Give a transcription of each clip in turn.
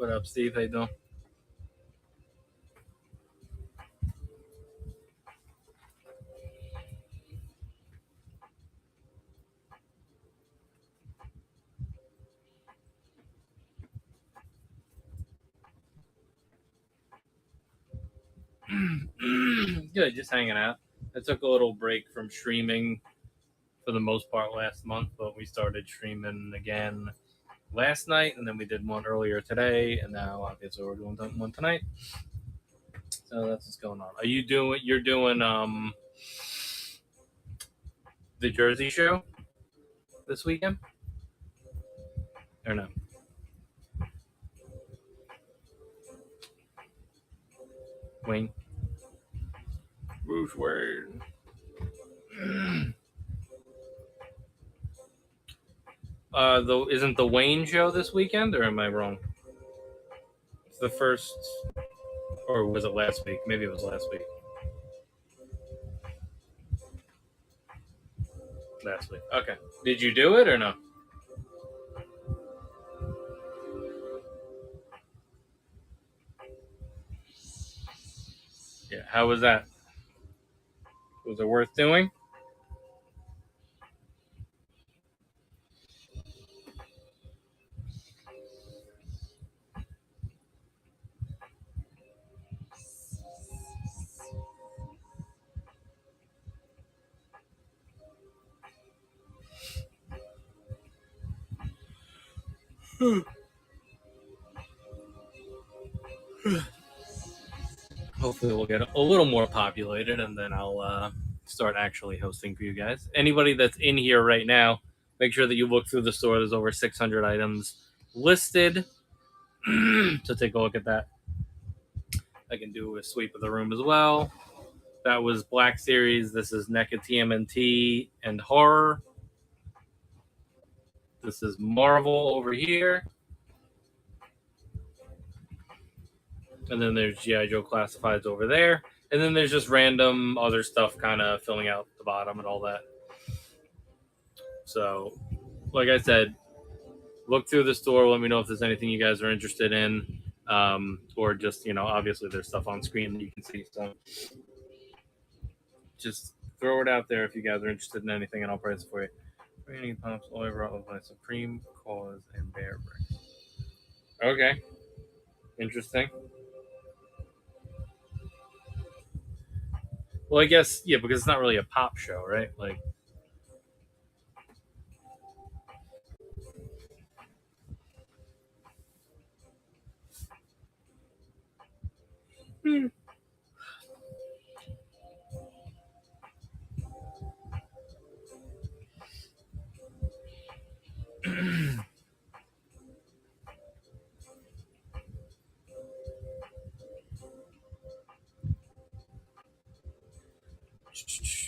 What up, Steve? How you doing? Good, just hanging out. I took a little break from streaming for the most part last month, but we started streaming again last night, and then we did one earlier today, and now obviously we're doing one tonight. So that's what's going on. Are you doing? You're doing the Jersey show this weekend, or no? Wayne. Bruce Wayne. Isn't the Wayne show this weekend, or am I wrong? It's the first, or was it last week? Maybe it was last week. Last week. Okay. Did you do it or no? Yeah. How was that? Was it worth doing? Hopefully we'll get a little more populated, and then I'll start actually hosting for you guys. Anybody that's in here right now, make sure that you look through the store. There's over 600 items listed. So take a look at that. I can do a sweep of the room as well. That was Black Series. This is NECA TMNT and Horror. This is Marvel over here. And then there's G.I. Joe Classifieds over there. And then there's just random other stuff kind of filling out the bottom and all that. So, like I said, look through the store. Let me know if there's anything you guys are interested in. Or just, obviously there's stuff on screen that you can see. So just throw it out there if you guys are interested in anything, and I'll price it for you. Raining Pops, all over by Supreme, Cause, and Bear Brick. Okay. Interesting. Well, I guess, yeah, because it's not really a pop show, right? Like,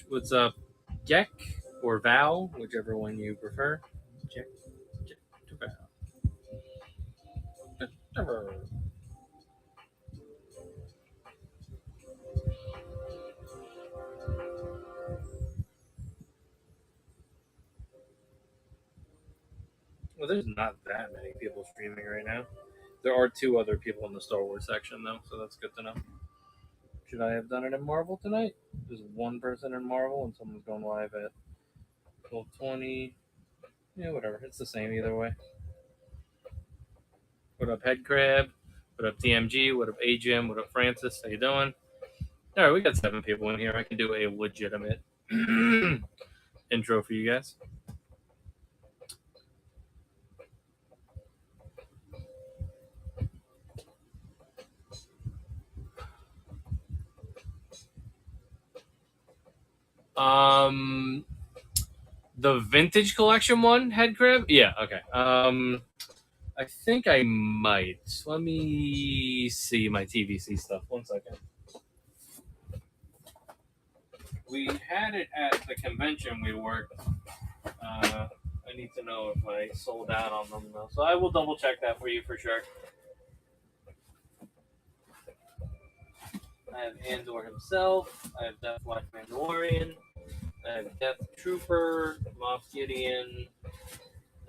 what's up, Jack or Val, whichever one you prefer. Jack to Val. Well, there's not that many people streaming right now. There are 2 other people in the Star Wars section, though, so that's good to know. Should I have done it in Marvel tonight? There's 1 person in Marvel, and someone's going live at 12:20. Yeah, whatever. It's the same either way. What up, Headcrab? What up, TMG? What up, AGM? What up, Francis? How you doing? All right, we got 7 people in here. I can do a legitimate intro for you guys. The vintage collection one, Headcrab? Yeah, okay. I think I might. Let me see my TVC stuff. 1 second. We had it at the convention we worked. I need to know if I sold out on them, though. So I will double check that for you for sure. I have Andor himself. I have Death Watch Mandalorian. I have Death Trooper, Moff Gideon,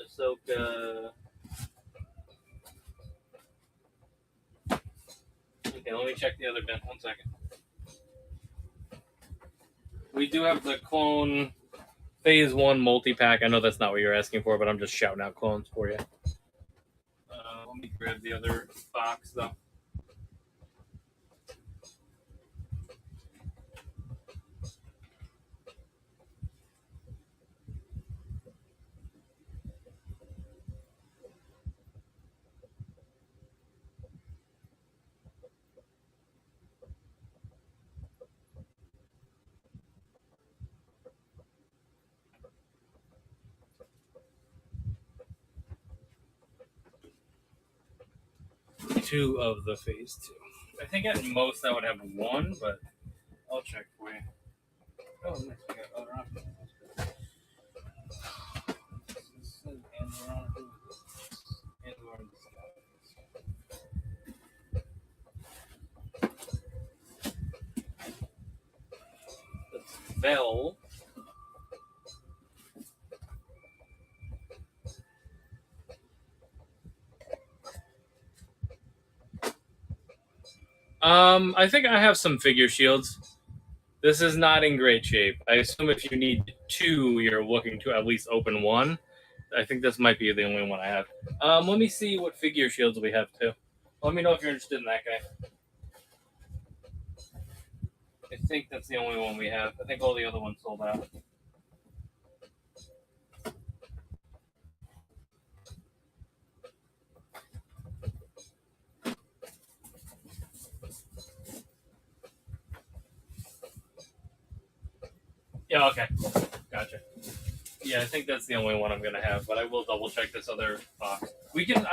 Ahsoka. Okay, let me check the other bin. 1 second. We do have the clone Phase 1 multi-pack. I know that's not what you're asking for, but I'm just shouting out clones for you. Let me grab the other box, though. Two of the Phase 2. I think at most I would have one, but I'll check for you. Oh, nice. We got other options. That's Vel. I think I have some figure shields. This is not in great shape. I assume if you need two, you're looking to at least open one. I think this might be the only one I have. Let me see what figure shields we have too. Let me know if you're interested in that guy. I think that's the only one we have. I think all the other ones sold out. Yeah, okay. Gotcha. Yeah, I think that's the only one I'm gonna have, but I will double check this other box.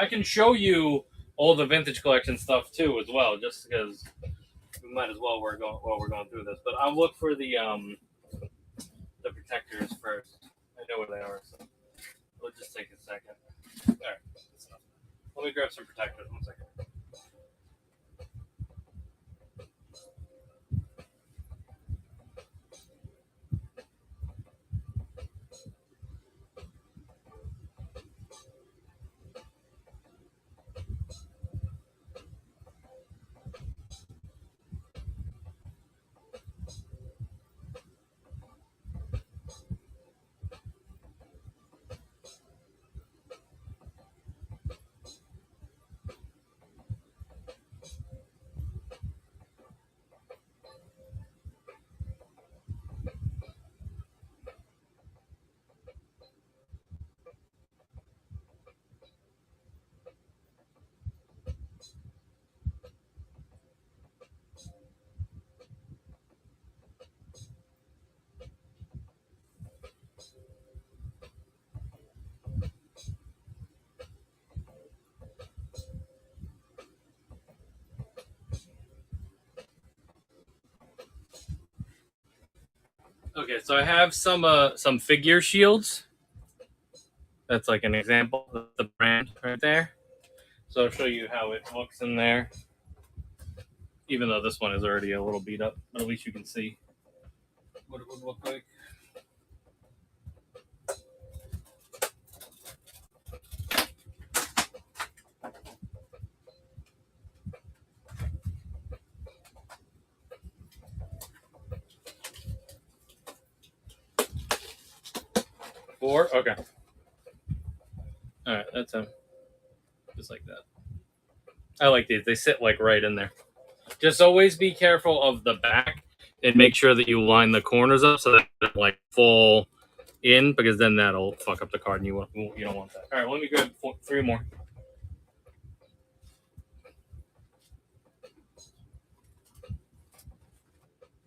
I can show you all the vintage collection stuff too as well, just because we might as well we're going through this. But I'll look for the protectors first. I know where they are, so it'll just take a second. All right, that's enough. Let me grab some protectors. 1 second. Okay, so I have some figure shields. That's like an example of the brand right there. So I'll show you how it looks in there. Even though this one is already a little beat up, but at least you can see what it would look like. Four? Okay. Alright, that's him. Just like that. I like these. They sit like right in there. Just always be careful of the back and make sure that you line the corners up so that they don't like fall in, because then that'll fuck up the card and you don't want that. Alright, let me grab three more.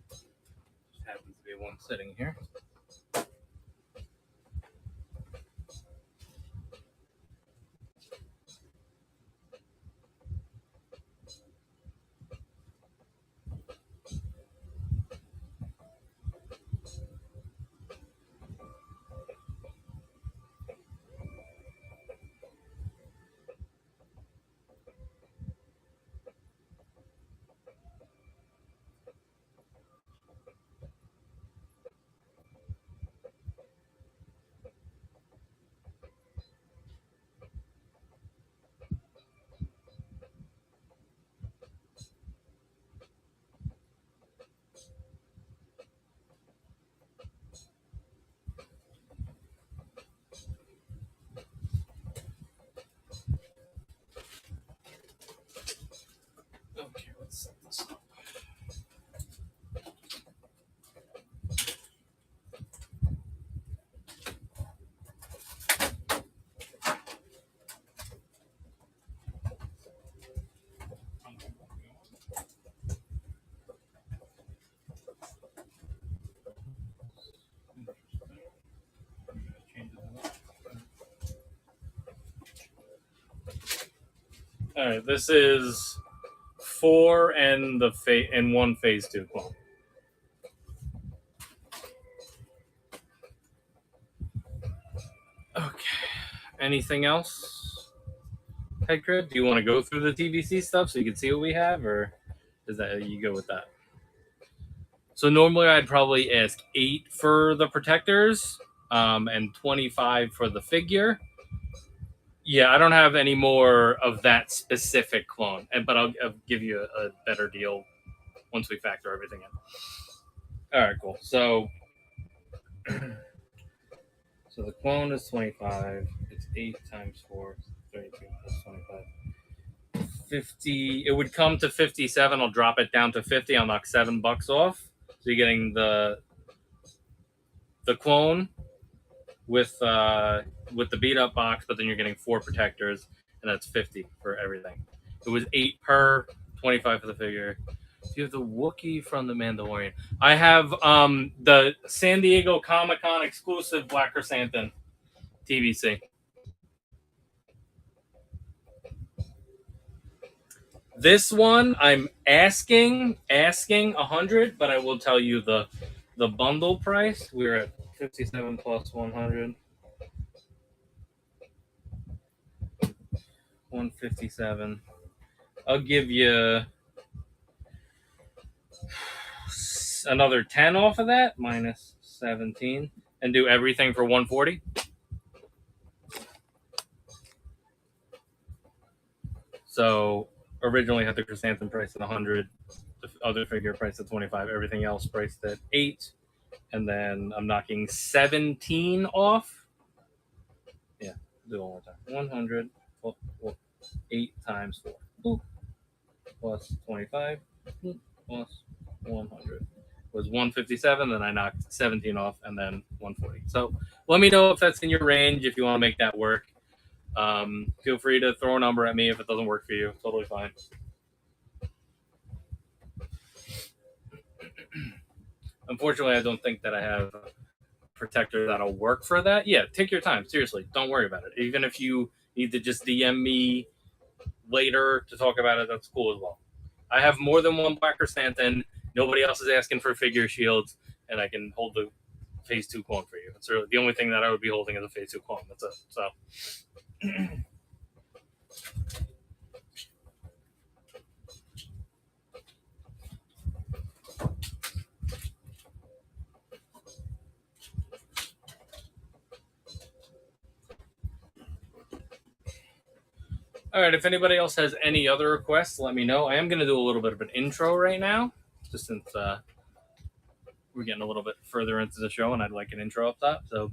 Just happens to be one sitting here. All right, this is 4 and and 1 phase 2 clone. Okay. Anything else, Headcred? Do you want to go through the TVC stuff so you can see what we have, or is that you go with that? So normally I'd probably ask 8 for the protectors, and 25 for the figure. Yeah, I don't have any more of that specific clone, but I'll give you a better deal once we factor everything in. All right, cool. So the clone is 25. It's 8 times 4, 32 plus 25. 50. It would come to 57. I'll drop it down to 50. I'll knock $7 off. So you're getting the clone with the beat up box, but then you're getting 4 protectors, and that's 50 for everything. It was 8 per, 25 for the figure. You have the Wookiee from the Mandalorian. I have the San Diego Comic-Con exclusive Black Chrysanthemum TVC. This one I'm asking 100, but I will tell you the bundle price. We're at 57 plus 100. 157. I'll give you another 10 off of that, minus 17, and do everything for 140. So originally had the chrysanthemum price at 100, the other figure priced at 25, everything else priced at 8, and then I'm knocking 17 off. Yeah, do it one more time. 100 8 times 4. Ooh. Plus 25 plus 100 was 157. Then I knocked 17 off, and then 140. So let me know if that's in your range. If you want to make that work, feel free to throw a number at me if it doesn't work for you. Totally fine. Unfortunately, I don't think that I have a protector that'll work for that. Yeah, take your time. Seriously, don't worry about it. Even if you need to just DM me later to talk about it, that's cool as well. I have more than one Black Chrysanthemum. Nobody else is asking for figure shields, and I can hold the phase 2 clone for you. It's really the only thing that I would be holding is a phase 2 clone. That's it. So. All right, if anybody else has any other requests, let me know. I am going to do a little bit of an intro right now, just since we're getting a little bit further into the show, and I'd like an intro up top. So,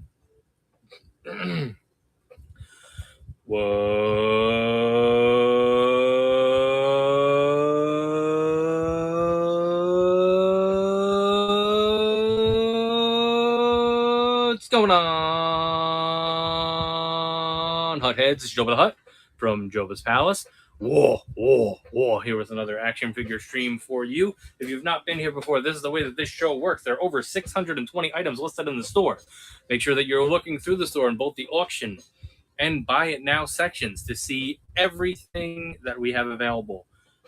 what's going on, Hutheads? It's Jabba the Hutt from Jobba's Palace. Whoa. Here was another action figure stream for you. If you've not been here before, this is the way that this show works. There are over 620 items listed in the store. Make sure that you're looking through the store in both the auction and buy it now sections to see everything that we have available.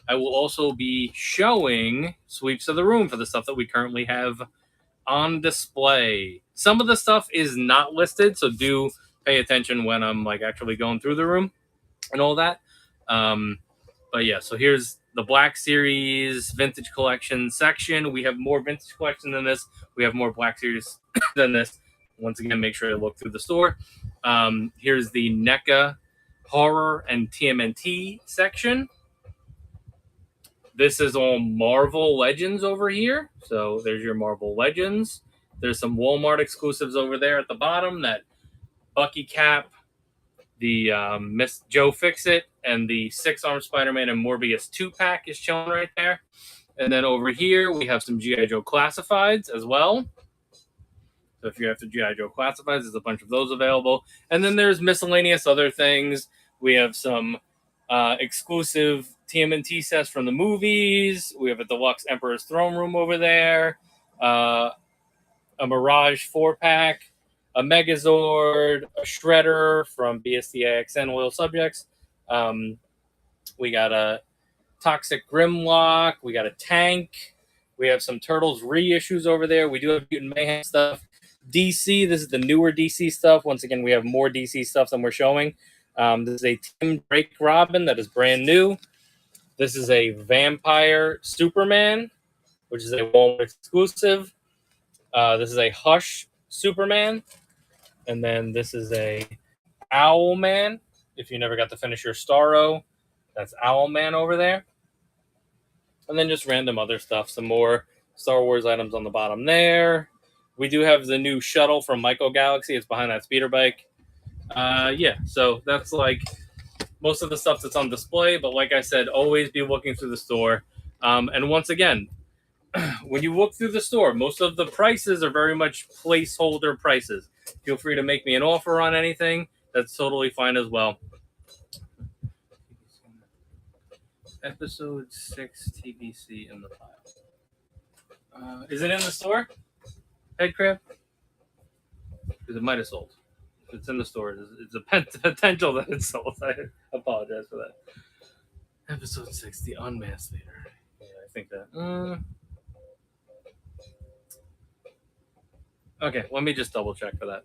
I will also be showing sweeps of the room for the stuff that we currently have on display. Some of the stuff is not listed, so do pay attention when I'm actually going through the room and all that. But yeah, so here's the Black Series Vintage Collection section. We have more Vintage Collection than this. We have more Black Series than this. Once again, make sure to look through the store. Here's the NECA Horror and TMNT section. This is all Marvel Legends over here. So there's your Marvel Legends. There's some Walmart exclusives over there at the bottom. That Bucky Cap, the Miss Joe Fix-It, and the 6-arm Spider-Man and Morbius 2-pack is chilling right there. And then over here, we have some G.I. Joe Classifieds as well. So if you're after G.I. Joe Classifieds, there's a bunch of those available. And then there's miscellaneous other things. We have some exclusive TMNT sets from the movies. We have a deluxe Emperor's Throne Room over there. A Mirage 4-pack. A Megazord, a Shredder from BSTAXN Loyal Subjects, We got a Toxic Grimlock. We got a Tank. We have some Turtles reissues over there. We do have Mutant Mayhem stuff. DC, this is the newer DC stuff. Once again, we have more DC stuff than we're showing. This is a Tim Drake Robin that is brand new. This is a Vampire Superman, which is a Walmart exclusive. This is a Hush Superman. And then this is a Owlman. If you never got to finish your Starro, that's Owlman over there. And then just random other stuff. Some more Star Wars items on the bottom there. We do have the new shuttle from Myco Galaxy. It's behind that speeder bike. Yeah, so that's like most of the stuff that's on display. But like I said, always be looking through the store. And once again, when you look through the store, most of the prices are very much placeholder prices. Feel free to make me an offer on anything. That's totally fine as well. Episode 6 TBC in the pile. Is it in the store? Headcrab? Because it might have sold. If it's in the store, it's a potential that it's sold. I apologize for that. Episode 6, the Unmasked Leader. Yeah, I think that. Okay, let me just double check for that.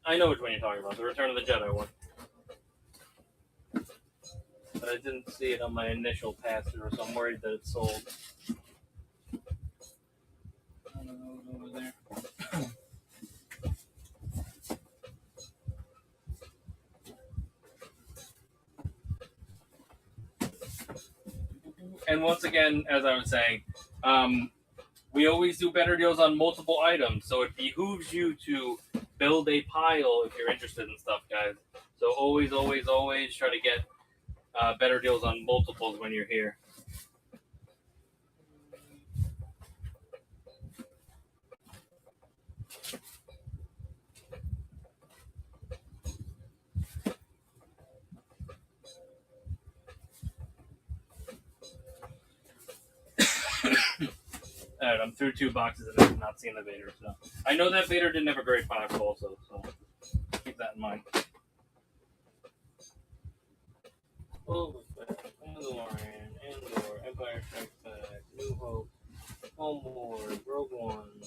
I know which one you're talking about, the Return of the Jedi one. But I didn't see it on my initial pass through, so I'm worried that it's sold. I don't know what's over there. And once again, as I was saying, we always do better deals on multiple items, so it behooves you to build a pile if you're interested in stuff, guys. So always try to get better deals on multiples when you're here. Alright, I'm through 2 boxes and I've not seen the Vader, so I know that Vader didn't have a great box also, so keep that in mind. Oh, Mandalorian, Andor, Empire Strikes Back, New Hope, Homeward, Rogue One,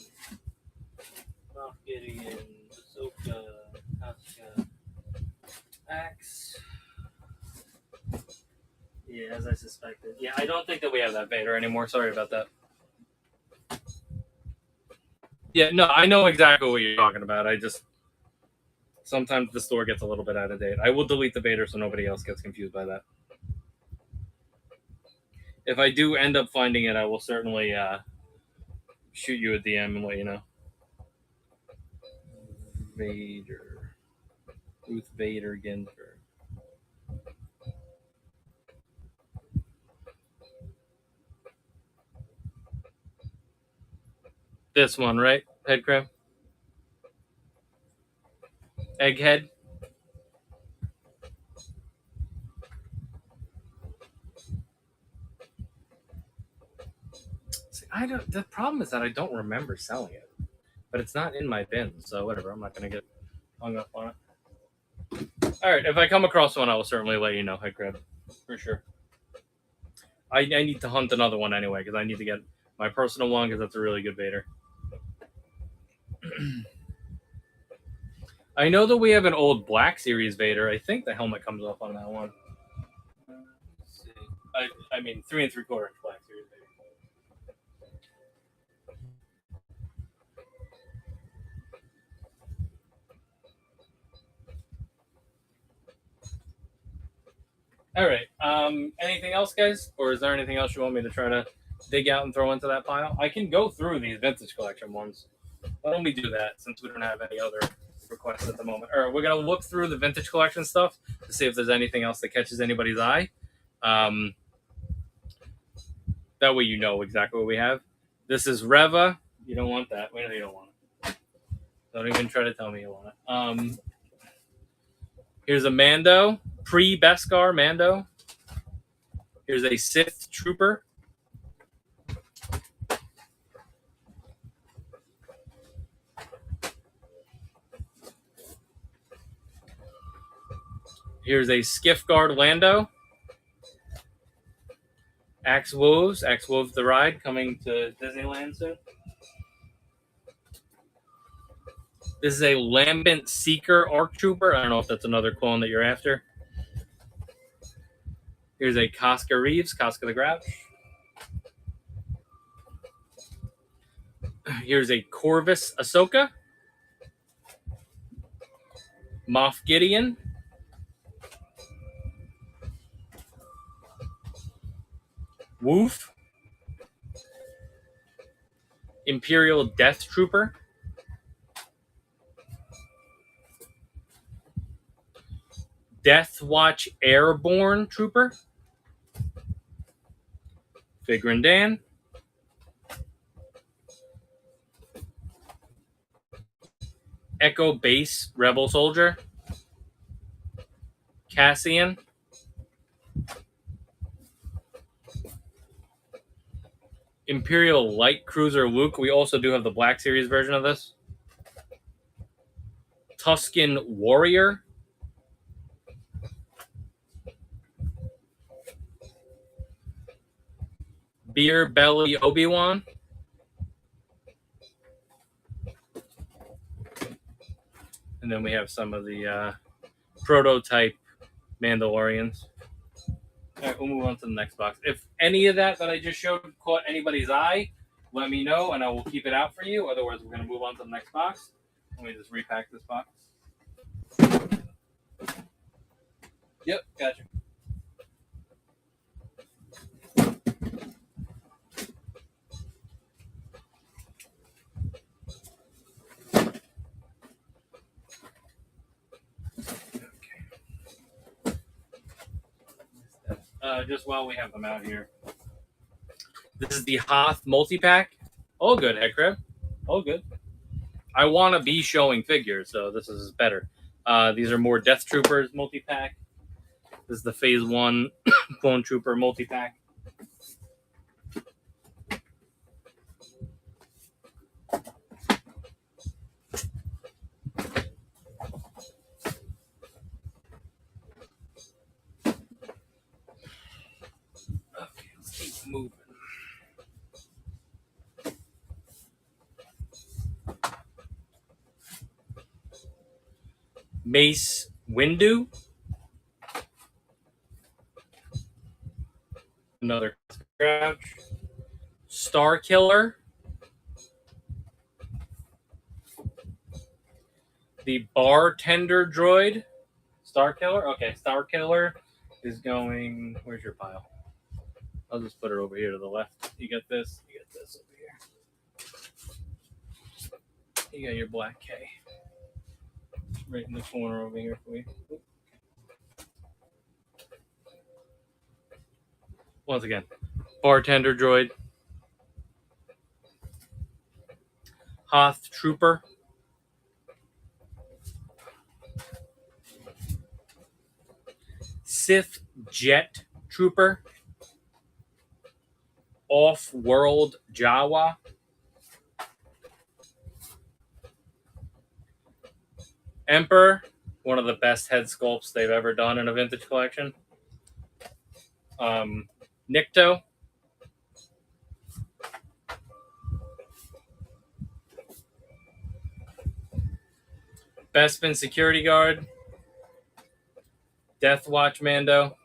Moff Gideon, Ahsoka, Asuka, Axe. Yeah, as I suspected. Yeah, I don't think that we have that Vader anymore. Sorry about that. Yeah, no, I know exactly what you're talking about. I just sometimes the store gets a little bit out of date. I will delete the Vader so nobody else gets confused by that. If I do end up finding it, I will certainly shoot you a DM and let you know. Vader. Ruth Vader Ginsburg. This one, right? Headcrab? Egghead? See, the problem is that I don't remember selling it. But it's not in my bin, so whatever. I'm not going to get hung up on it. Alright, if I come across one, I will certainly let you know, Headcrab. For sure. I need to hunt another one anyway, because I need to get my personal one, because that's a really good Vader. I know that we have an old Black Series Vader. I think the helmet comes off on that one. Let's see. I mean, 3 3/4 inch Black Series Vader. All right. Anything else, guys? Or is there anything else you want me to try to dig out and throw into that pile? I can go through these vintage collection ones. Why don't we do that since we don't have any other requests at the moment? All right, we're going to look through the vintage collection stuff to see if there's anything else that catches anybody's eye. That way you know exactly what we have. This is Reva. You don't want that. Wait, no, you don't want it. Don't even try to tell me you want it. Here's a Mando. Pre-Beskar Mando. Here's a Sith Trooper. Here's a Skiff Guard Lando. Axe Wolves the Ride, coming to Disneyland soon. This is a Lambent Seeker Arc Trooper. I don't know if that's another clone that you're after. Here's a Casca Reeves, Casca the Grouch. Here's a Corvus Ahsoka. Moff Gideon. Woof. Imperial Death Trooper. Death Watch Airborne Trooper. Figrin Dan. Echo Base Rebel Soldier. Cassian. Imperial Light Cruiser Luke. We also do have the Black Series version of this. Tusken Warrior. Beer Belly Obi-Wan. And then we have some of the prototype Mandalorians. All right, we'll move on to the next box. If any of that I just showed caught anybody's eye, let me know, and I will keep it out for you. Otherwise, we're going to move on to the next box. Let me just repack this box. Yep, gotcha. Just while we have them out here. This is the Hoth multi-pack. All good, Headcrab. All good. I want to be showing figures, so this is better. These are more Death Troopers multi-pack. This is the Phase 1 Clone Trooper multi-pack. Okay, let's keep moving. Mace Windu. Another Grouch. Star Killer. The Bartender Droid. Star Killer? Okay, Star Killer is going... Where's your pile? I'll just put it over here to the left. You got this. You got this over here. You got your Black K. Right in the corner over here for you. Once again, Bartender Droid. Hoth Trooper. Sith Jet Trooper. Off-World Jawa. Emperor, one of the best head sculpts they've ever done in a vintage collection. Nikto. Bespin Security Guard. Death Watch Mando.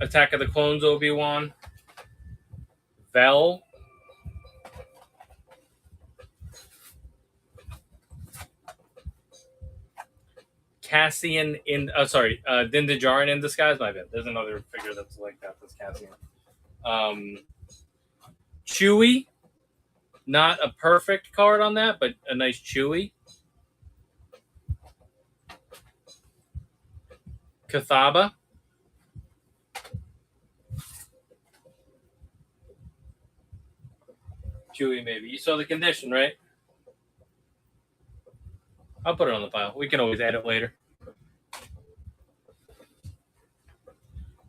Attack of the Clones Obi-Wan. Vel. Cassian in Din Djarin in disguise. My bad. There's another figure that's like that. That's Cassian. Chewie. Not a perfect card on that, but a nice Chewie. Cathaba. Chewie, maybe. You saw the condition, right? I'll put it on the pile. We can always add it later.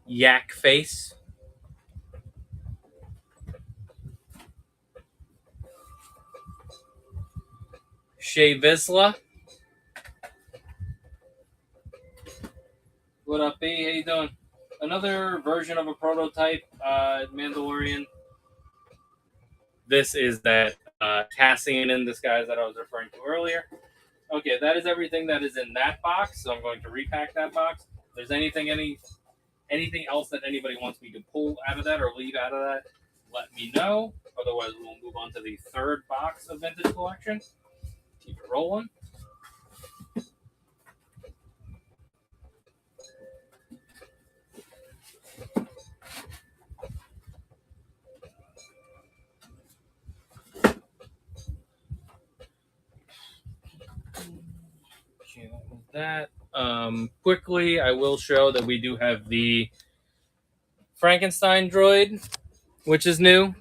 Yak Face. Shea Vizsla. What up, B? How you doing? Another version of a prototype Mandalorian. This is that Cassian in disguise that I was referring to earlier. Okay, that is everything that is in that box. So I'm going to repack that box. If there's anything else that anybody wants me to pull out of that or leave out of that, let me know. Otherwise, we'll move on to the third box of Vintage Collection. Keep it rolling. Okay, that was that. Quickly, I will show that we do have the Frankenstein droid, which is new.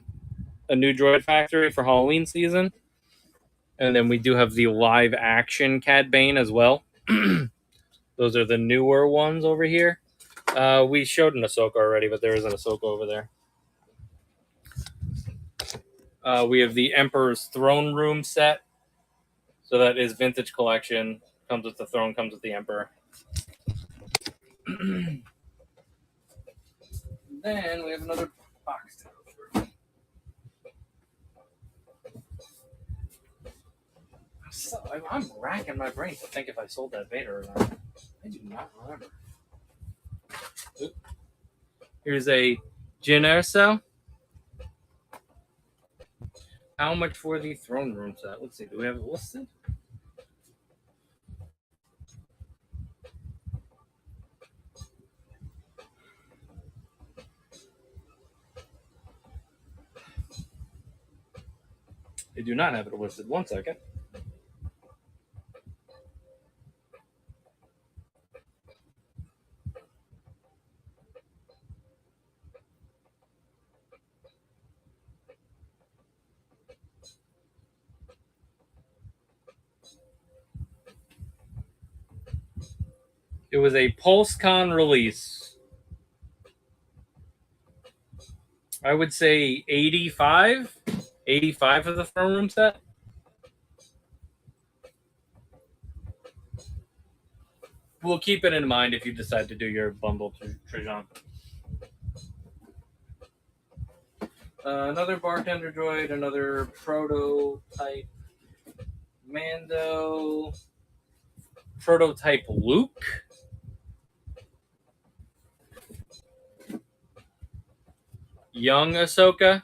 A new droid factory for Halloween season. And then we do have the live action Cad Bane as well. Those are the newer ones over here. We showed an Ahsoka already, but there is an Ahsoka over there. We have the Emperor's Throne Room set. So that is Vintage Collection. Comes with the throne, comes with the Emperor. Then we have another box to go through. So, I'm racking my brain to think if I sold that Vader or not. I do not remember. Oop. Here's a Jyn Erso. How much for the throne room set? Let's see. Do we have it listed? They do not have it listed. 1 second. It was a PulseCon release. I would say 85. 85 for the throne room set. We'll keep it in mind if you decide to do your bundle Trajan. Another bartender droid, another prototype Mando, prototype Luke. Young Ahsoka.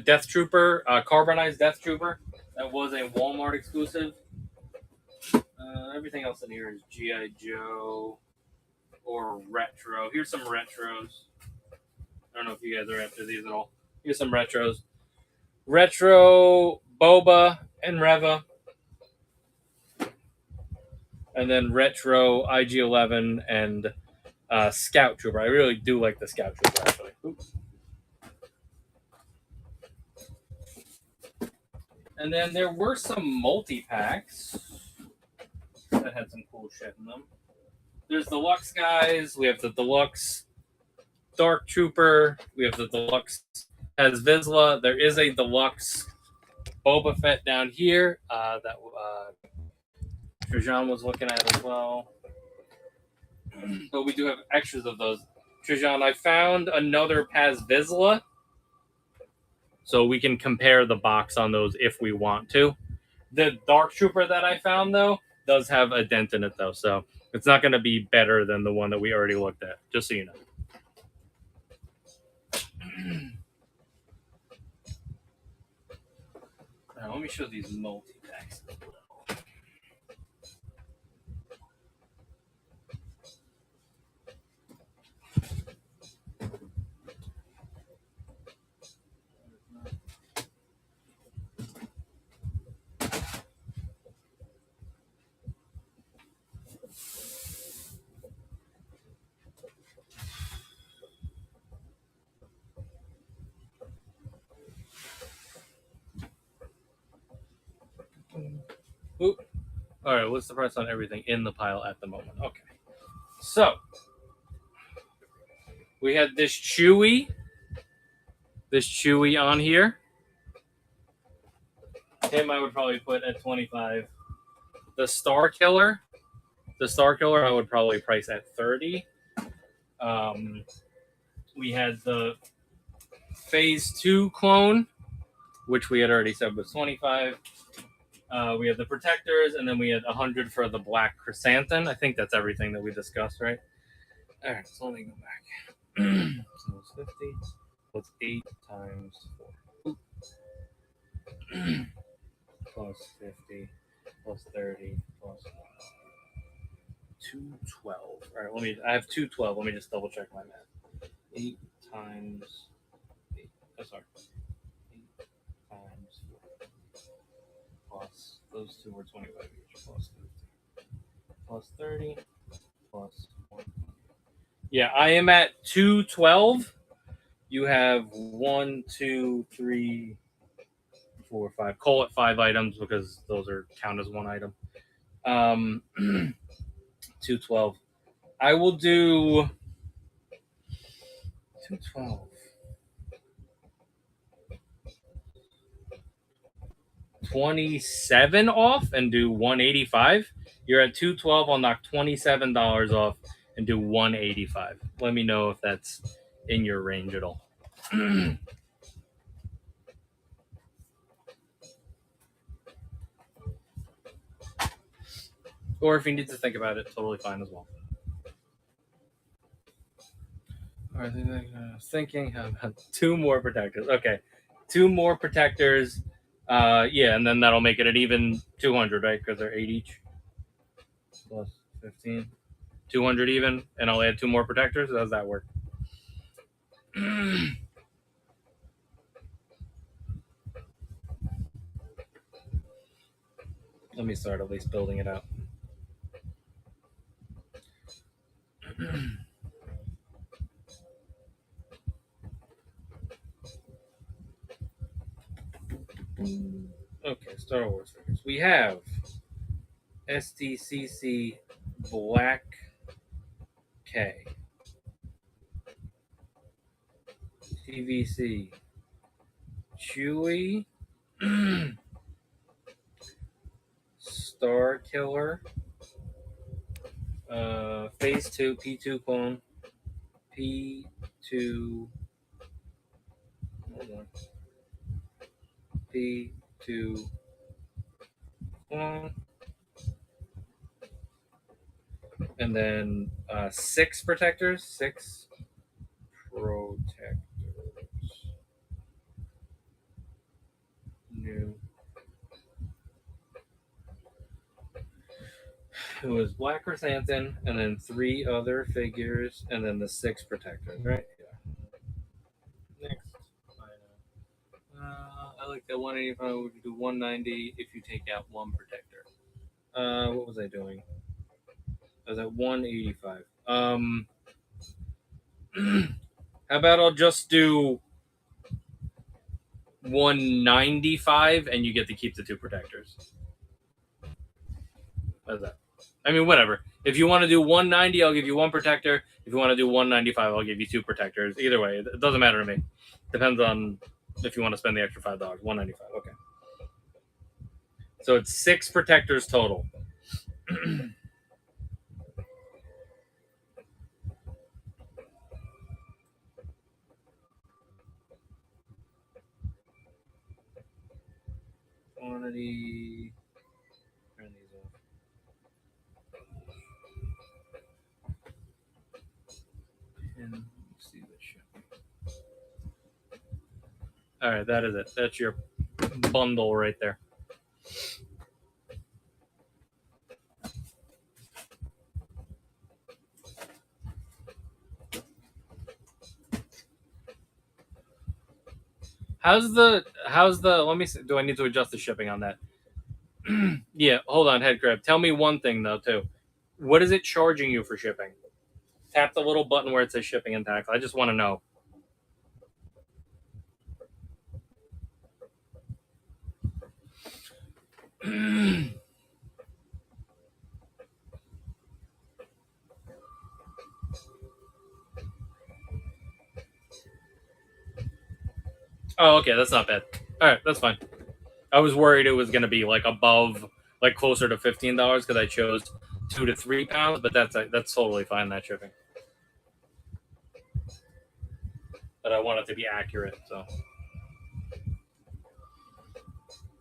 Death Trooper, carbonized Death Trooper. That was a Walmart exclusive. Everything else in here is G.I. Joe or retro. Here's some retros. I don't know if you guys are after these at all. Here's some retros. Retro Boba and Reva. And then retro IG-11 and Scout Trooper. I really do like the Scout Trooper, actually. Oops. And then there were some multi-packs that had some cool shit in them. There's deluxe guys. We have the deluxe Dark Trooper. We have the deluxe Paz Vizsla. There is a deluxe Boba Fett down here that Trajan was looking at as well. But we do have extras of those. Trajan, I found another Paz Vizsla. So we can compare the box on those if we want to. The Dark Trooper that I found, though, does have a dent in it, though. So it's not going to be better than the one that we already looked at, just so you know. Now, let me show these multi-packs. Oop. All right, what's the price on everything in the pile at the moment? Okay. So, We had this Chewy on here. Him, I would probably put at 25. The Star Killer, I would probably price at 30. We had the Phase 2 clone, which we had already said was 25. We had the protectors, and then we had 100 for the black chrysanthemum. I think that's everything that we discussed, right? All right, so let me go back. So it's 50. What's 8 times 4? Plus 50, plus 30, plus 212. All right, I have 212. Let me just double check my math. 8 times 8. Oh, sorry. 8 times 4. Plus, those two were 25 each. Plus 50. Plus 30. Plus 1. Yeah, I am at 212. You have 1, 2, 3, 4, 5. Call it 5 items because those are count as one item. 212. I will do 212. 27 off and do 185. You're at 212. I'll knock $27 off and do 185. Let me know if that's in your range at all. Or if you need to think about it, totally fine as well. All right, thinking about 2 more protectors. Okay, 2 more protectors. Yeah, and then that'll make it an even 200, right? Because they're 8 each. Plus 15. 200 even, and I'll add 2 more protectors. How does that work? Let me start at least building it out. Okay, Star Wars figures. We have STCC Black K, TVC Chewy, Star Killer, Phase 2 P2 clone, P2, hold on, P2 clone, and then 6 protectors, 6 protectors, new. It was Black Chrysanthemum, and then 3 other figures, and then the 6 protectors, right? Yeah. Next. I like that 185. We could do 190 if you take out 1 protector. What was I doing? I was at 185. How about I'll just do 195 and you get to keep the 2 protectors. How's that? I mean, whatever. If you want to do 190, I'll give you 1 protector. If you want to do 195, I'll give you 2 protectors. Either way, it doesn't matter to me. Depends on if you want to spend the extra $5. 195. Okay. So it's 6 protectors total. Quantity. Turn these off. And see the shipping. All right, that is it. That's your bundle right there. How's the let me see, do I need to adjust the shipping on that? Yeah, hold on, head crab. Tell me one thing though too. What is it charging you for shipping? Tap the little button where it says shipping and tax. I just want to know. Oh, okay, that's not bad. All right, that's fine. I was worried it was going to be like above, like closer to $15 because I chose 2 to 3 pounds, but that's totally fine, that shipping. But I want it to be accurate, so.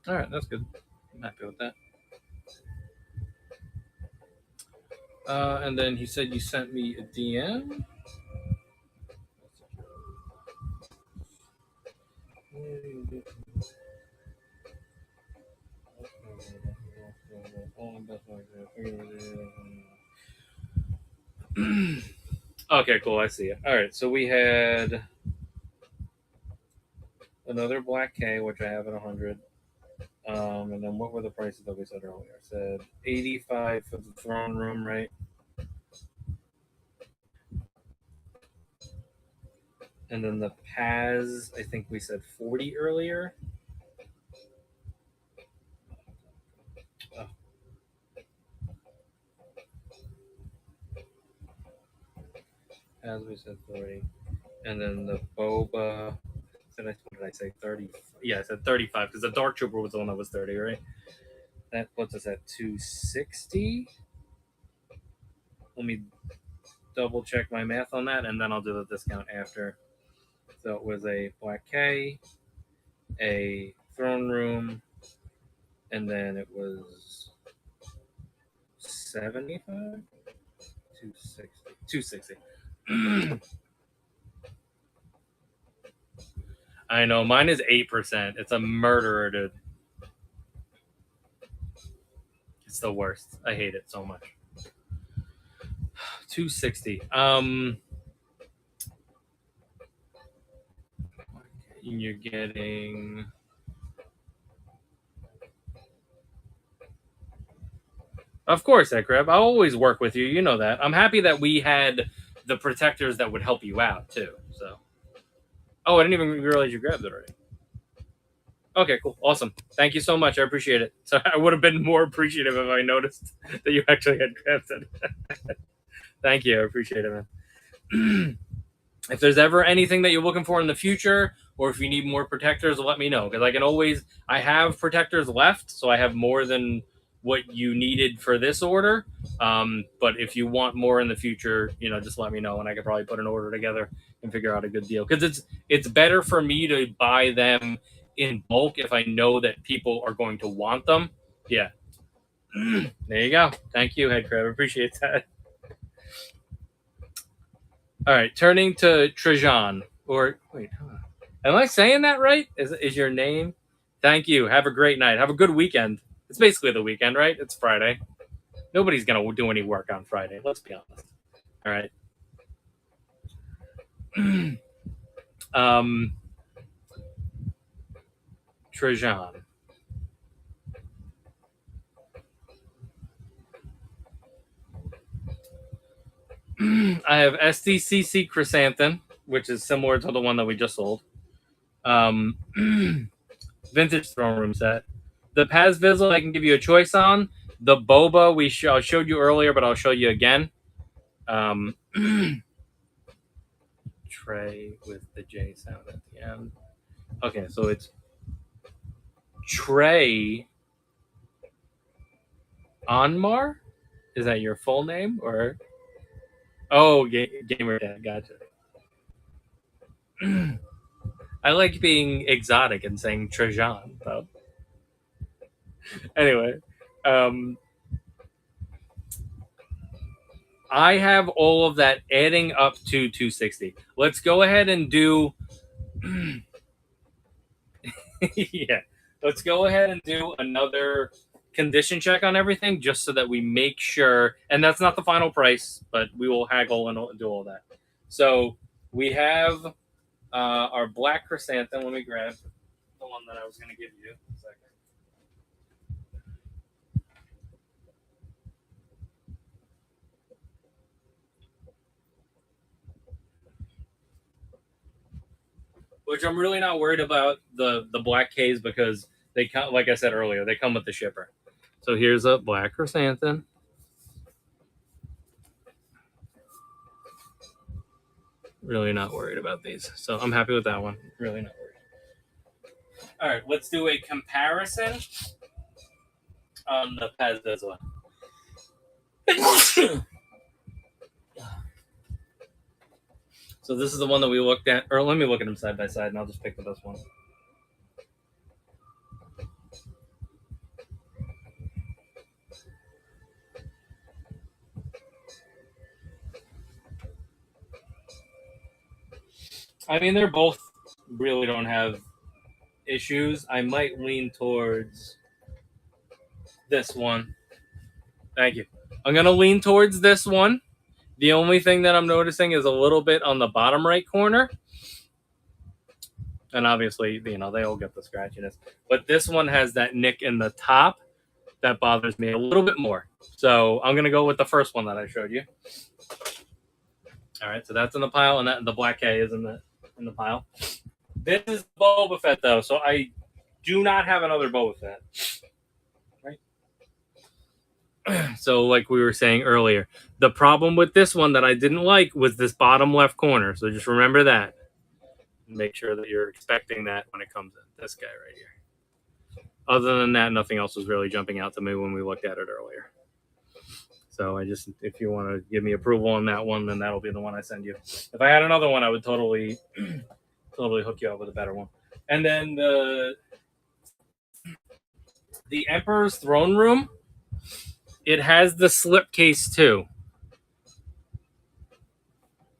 All right, that's good. I'm happy with that. And then he said you sent me a DM. Okay, cool. I see it. All right, so we had another Black K, which I have at 100. And then what were the prices that we said earlier? I said 85 for the throne room, right? And then the Paz, I think we said 40 earlier. Oh. Paz, we said 40. And then the Boba, what did I say? 30. Yeah, I said 35 because the Dark Trooper was the one that was 30, right? That puts us at 260. Let me double check my math on that, and then I'll do the discount after. So it was a Black K, a Throne Room, and then it was 75? 260. 260. I know, mine is 8%. It's a murderer, dude. It's the worst. I hate it so much. 260. You're getting. Of course, Ekreb. I'll always work with you. You know that. I'm happy that we had the protectors that would help you out too. So. Oh, I didn't even realize you grabbed it already. Okay, cool, awesome. Thank you so much. I appreciate it. So I would have been more appreciative if I noticed that you actually had grabbed it. Thank you. I appreciate it, man. If there's ever anything that you're looking for in the future, or if you need more protectors, let me know because I can always. I have protectors left, so I have more than what you needed for this order. But if you want more in the future, just let me know, and I could probably put an order together and figure out a good deal because it's better for me to buy them in bulk if I know that people are going to want them. Yeah. There you go. Thank you, Head Crab. Appreciate that. All right, turning to Trajan. Or wait, am I saying that right? Is your name? Thank you. Have a great night. Have a good weekend. It's basically the weekend, right? It's Friday. Nobody's gonna do any work on Friday. Let's be honest. All right. Trajan. I have SDCC Chrysanthemum, which is similar to the one that we just sold. Vintage throne room set. The Paz Vizzle I can give you a choice on. The Boba I showed you earlier, but I'll show you again. Trey with the J sound at the end. Okay, so it's Trey Onmar? Is that your full name or? Oh, gamer dad, gotcha. I like being exotic and saying Trajan, though. Anyway, I have all of that adding up to 260. Let's go ahead and do. Yeah, let's go ahead and do another condition check on everything just so that we make sure. And that's not the final price, but we will haggle and do all that. So we have our black chrysanthemum. Let me grab the one that I was going to give you. A second. Which I'm really not worried about the black K's because they come, like I said earlier, they come with the shipper. So here's a black chrysanthemum. Really not worried about these. So I'm happy with that one. Really not worried. All right, let's do a comparison on the Pez as well. So this is the one that we looked at, or let me look at them side by side, and I'll just pick the best one. I mean, they're both really don't have issues. I might lean towards this one. Thank you. I'm going to lean towards this one. The only thing that I'm noticing is a little bit on the bottom right corner. And obviously, they all get the scratchiness. But this one has that nick in the top that bothers me a little bit more. So I'm going to go with the first one that I showed you. All right, so that's in the pile, and the black K is in the pile. This is Boba Fett, though, so I do not have another Boba Fett. Right? So, like we were saying earlier, the problem with this one that I didn't like was this bottom left corner. So just remember that. Make sure that you're expecting that when it comes in. This guy right here. Other than that, nothing else was really jumping out to me when we looked at it earlier. So if you want to give me approval on that one, then that'll be the one I send you. If I had another one, I would totally hook you up with a better one. And then the Emperor's Throne Room, it has the slipcase too.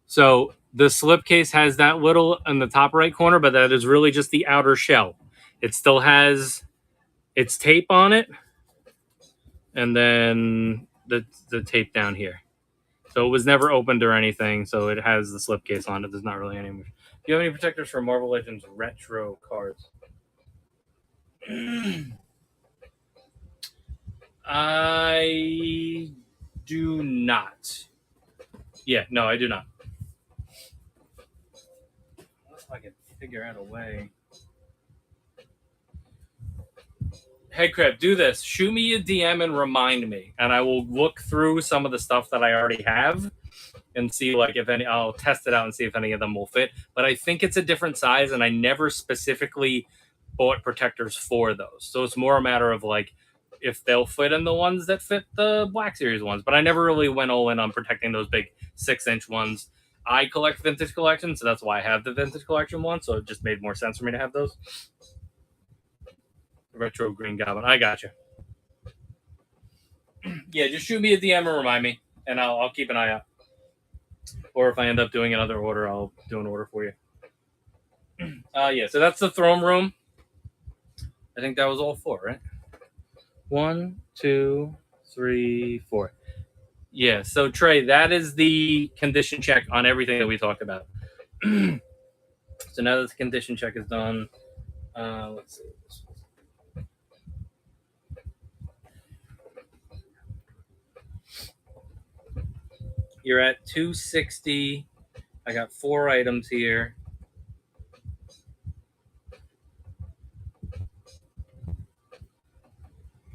So the slipcase has that little in the top right corner, but that is really just the outer shell. It still has its tape on it, and then the tape down here. So it was never opened or anything, so it has the slipcase on it. There's not really any. Do you have any protectors for Marvel Legends retro cards? I do not. Yeah, no, I do not. Unless I can figure out a way. Hey, Crib, do this. Shoot me a DM and remind me, and I will look through some of the stuff that I already have and see, like, if any. I'll test it out and see if any of them will fit. But I think it's a different size, and I never specifically bought protectors for those. So it's more a matter of, like, if they'll fit in the ones that fit the Black Series ones. But I never really went all in on protecting those big 6-inch ones. I collect vintage collections, so that's why I have the vintage collection one. So it just made more sense for me to have those. Retro Green Goblin. I got you. Yeah, just shoot me a DM and remind me, and I'll keep an eye out. Or if I end up doing another order, I'll do an order for you. Yeah, so that's the throne room. I think that was all 4, right? 1, 2, 3, 4. Yeah, so Trey, that is the condition check on everything that we talked about. So now that the condition check is done, let's see. You're at 260. I got 4 items here.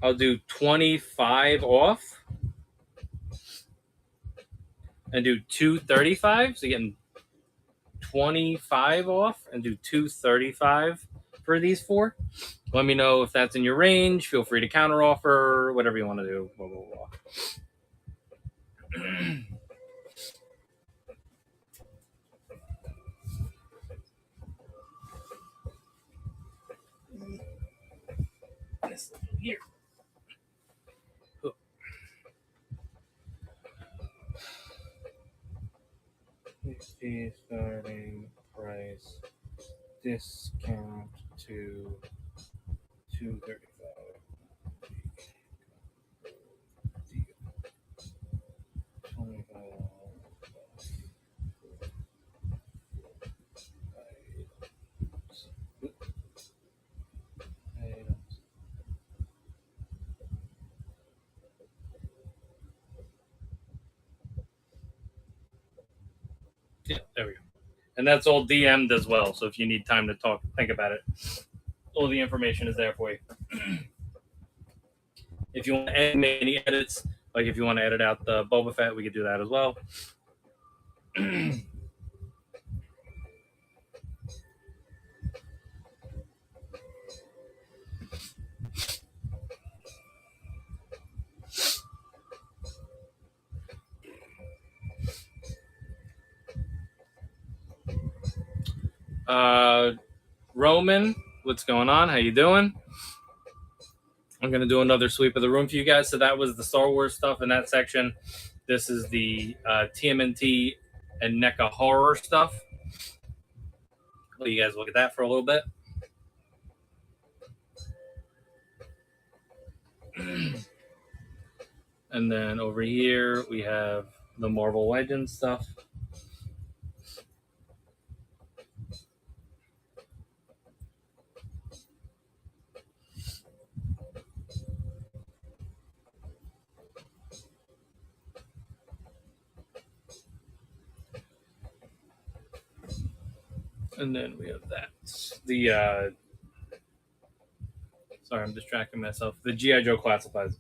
I'll do 25 off and do 235. So you're getting 25 off and do 235 for these 4. Let me know if that's in your range. Feel free to counter offer, whatever you want to do. Blah, blah, blah. Here. 60 starting price, discount to 235. Yeah, there we go. And that's all DM'd as well. So if you need time to think about it, all the information is there for you. If you want to add any edits, like if you want to edit out the Boba Fett, we could do that as well. Roman, what's going on? How you doing? I'm going to do another sweep of the room for you guys. So that was the Star Wars stuff in that section. This is the TMNT and NECA horror stuff. Let you guys look at that for a little bit. And then over here, we have the Marvel Legends stuff. And then we have that. The sorry, I'm distracting myself. The G.I. Joe classifieds.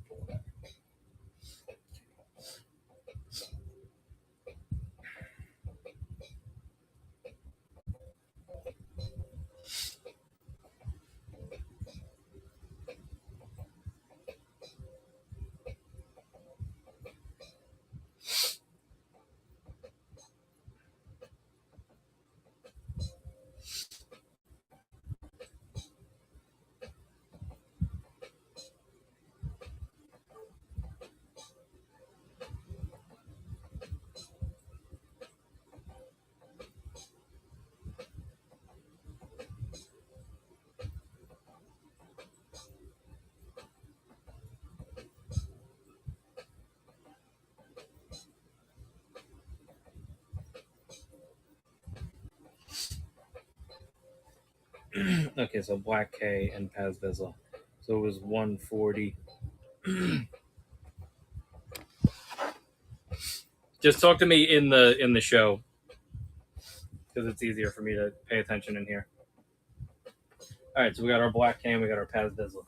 Okay, so Black K and Paz Vizsla. So it was 140. Just talk to me in the show because it's easier for me to pay attention in here. All right, so we got our Black K and we got our Paz Vizsla.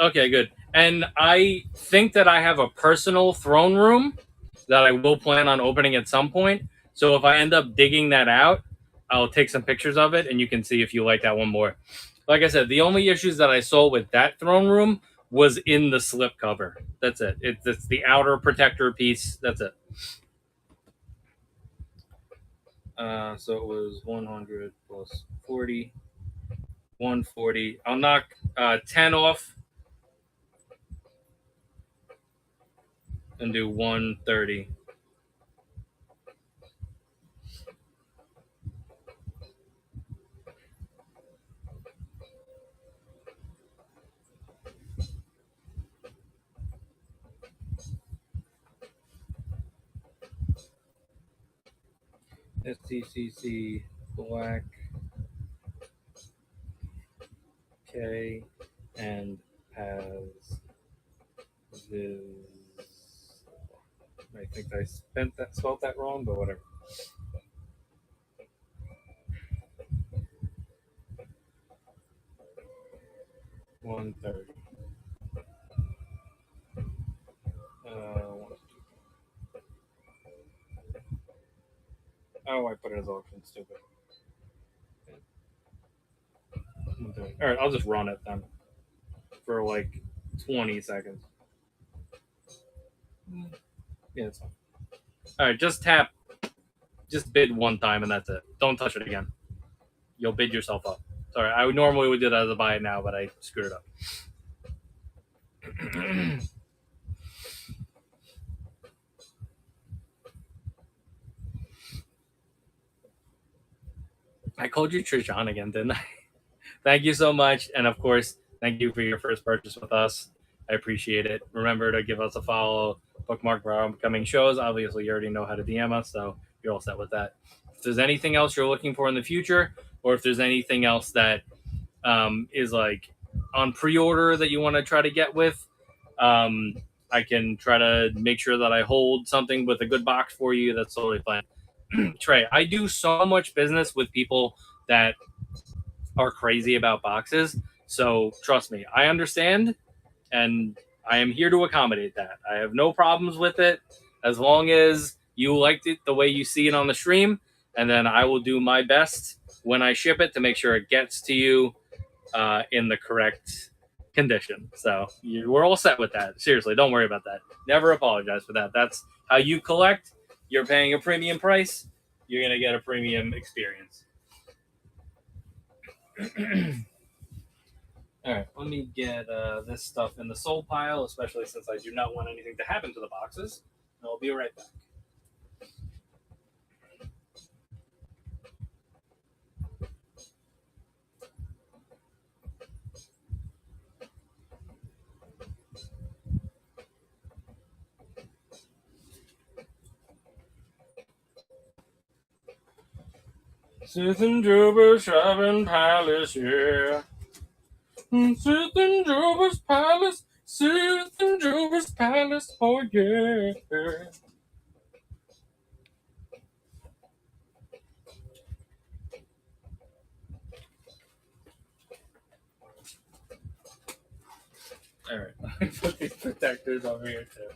Okay, good. And I think that I have a personal throne room that I will plan on opening at some point. So if I end up digging that out, I'll take some pictures of it and you can see if you like that one more. Like I said, the only issues that I saw with that throne room was in the slip cover. That's it. It's the outer protector piece. That's it. So it was 100 plus 40, 140. I'll knock 10 off and do 130. STCC Black K and Paz Viz. I think I spelled that wrong, but whatever. One thirty. Oh, I put it as auction. Stupid. All right, I'll just run it then for like 20 seconds. Yeah, it's fine. All right, just tap, just bid one time and that's it. Don't touch it again. You'll bid yourself up. Sorry, I normally would do that as a buy it now, but I screwed it up. I called you Trishan again, didn't I? Thank you so much. And of course, thank you for your first purchase with us. I appreciate it. Remember to give us a follow, bookmark for our upcoming shows. Obviously, you already know how to DM us, so you're all set with that. If there's anything else you're looking for in the future, or if there's anything else that is like on pre-order that you want to try to get with, I can try to make sure that I hold something with a good box for you. That's totally fine. Trey, I do so much business with people that are crazy about boxes. So trust me, I understand, and I am here to accommodate that. I have no problems with it as long as you liked it the way you see it on the stream, and then I will do my best when I ship it to make sure it gets to you in the correct condition. So we're all set with that. Seriously, don't worry about that. Never apologize for that. That's how you collect. You're paying a premium price. You're going to get a premium experience. All right, let me get this stuff in the sold pile, especially since I do not want anything to happen to the boxes. I'll be right back. Sith and Jobber's Shopping Palace, yeah. Sith and Jobber's Palace, Sith and Jobber's Palace, oh yeah. All right, I put these protectors over here too.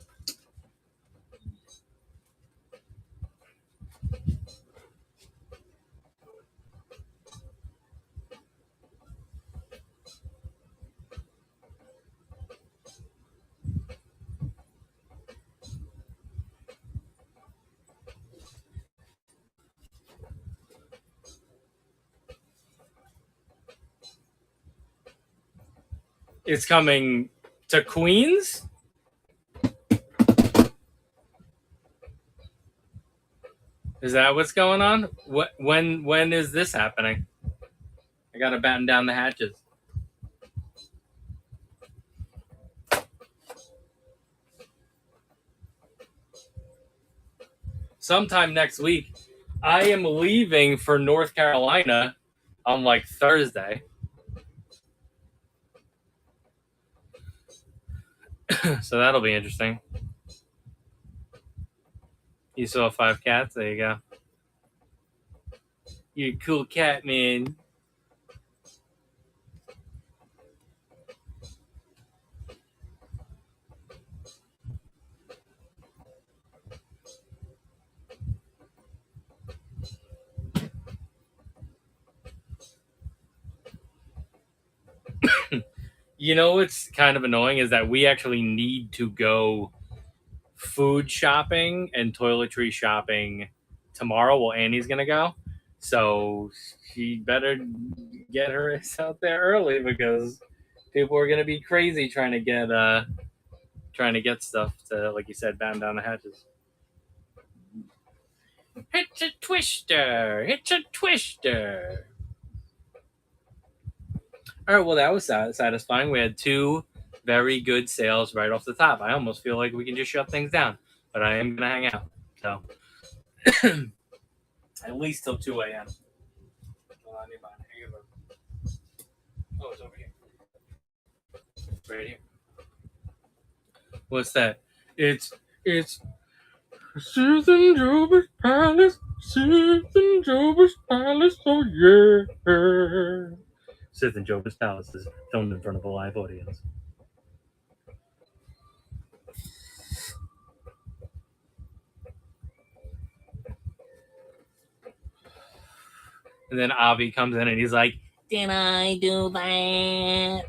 It's coming to Queens? Is that what's going on? When is this happening? I gotta batten down the hatches. Sometime next week. I am leaving for North Carolina on like Thursday. So that'll be interesting. You saw 5 cats? There you go. You're a cool cat, man. You know what's kind of annoying is that we actually need to go food shopping and toiletry shopping tomorrow while Annie's going to go. So she better get her ass out there early because people are going to be crazy trying to get stuff to, like you said, batten down the hatches. It's a twister. It's a twister. All right, well, that was satisfying. We had 2 very good sales right off the top. I almost feel like we can just shut things down, but I am going to hang out. So, at least till 2 a.m. Oh, it's over here. Right here. What's that? It's Sith and Jobber's Palace, Sith and Jobber's Palace, oh yeah. Sith and Jobber's Palace is filmed in front of a live audience. And then Avi comes in and he's like, "Did I do that?"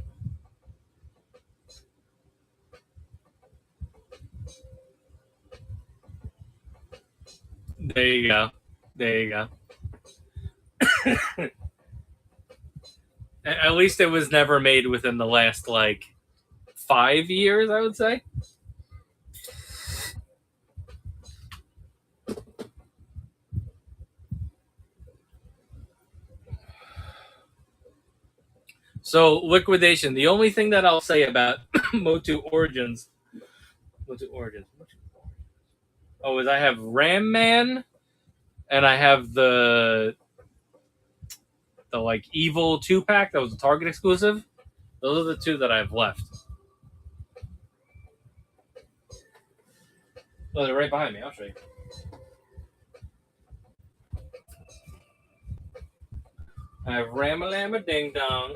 There you go. There you go. At least it was never made within the last, 5 years, I would say. So, liquidation. The only thing that I'll say about Motu Origins. Oh, is I have Ram Man, and I have the Evil 2-pack that was a Target exclusive. Those are the 2 that I've left. Oh, they're right behind me. I'll show you. I have Ramalama Ding Dong.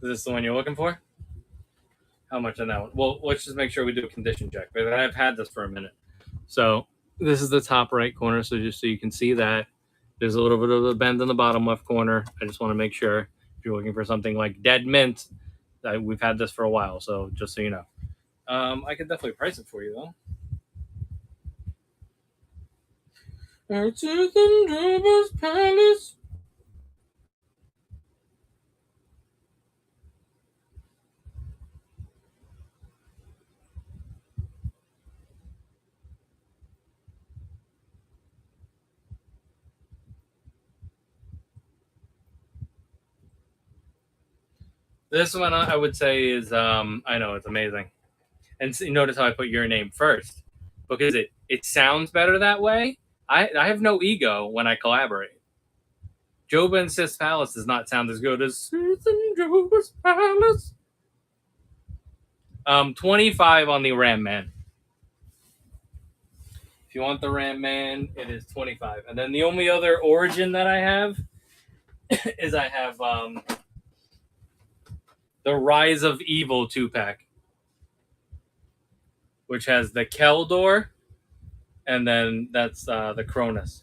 Is this the one you're looking for? How much on that one? Well, let's just make sure we do a condition check. But I've had this for a minute. So this is the top right corner. So just so you can see that there's a little bit of a bend in the bottom left corner. I just want to make sure if you're looking for something like dead mint, we've had this for a while. So just so you know, I can definitely price it for you though. Palace. This one I would say is I know it's amazing, and so you notice how I put your name first because it sounds better that way. I have no ego when I collaborate. Joba and Sis Palace does not sound as good as Sis and Joba's Palace. 25 on the Ram Man. If you want the Ram Man, it is 25. And then the only other origin that I have is I have the Rise of Evil 2-pack, which has the Keldor, and then that's the Cronus.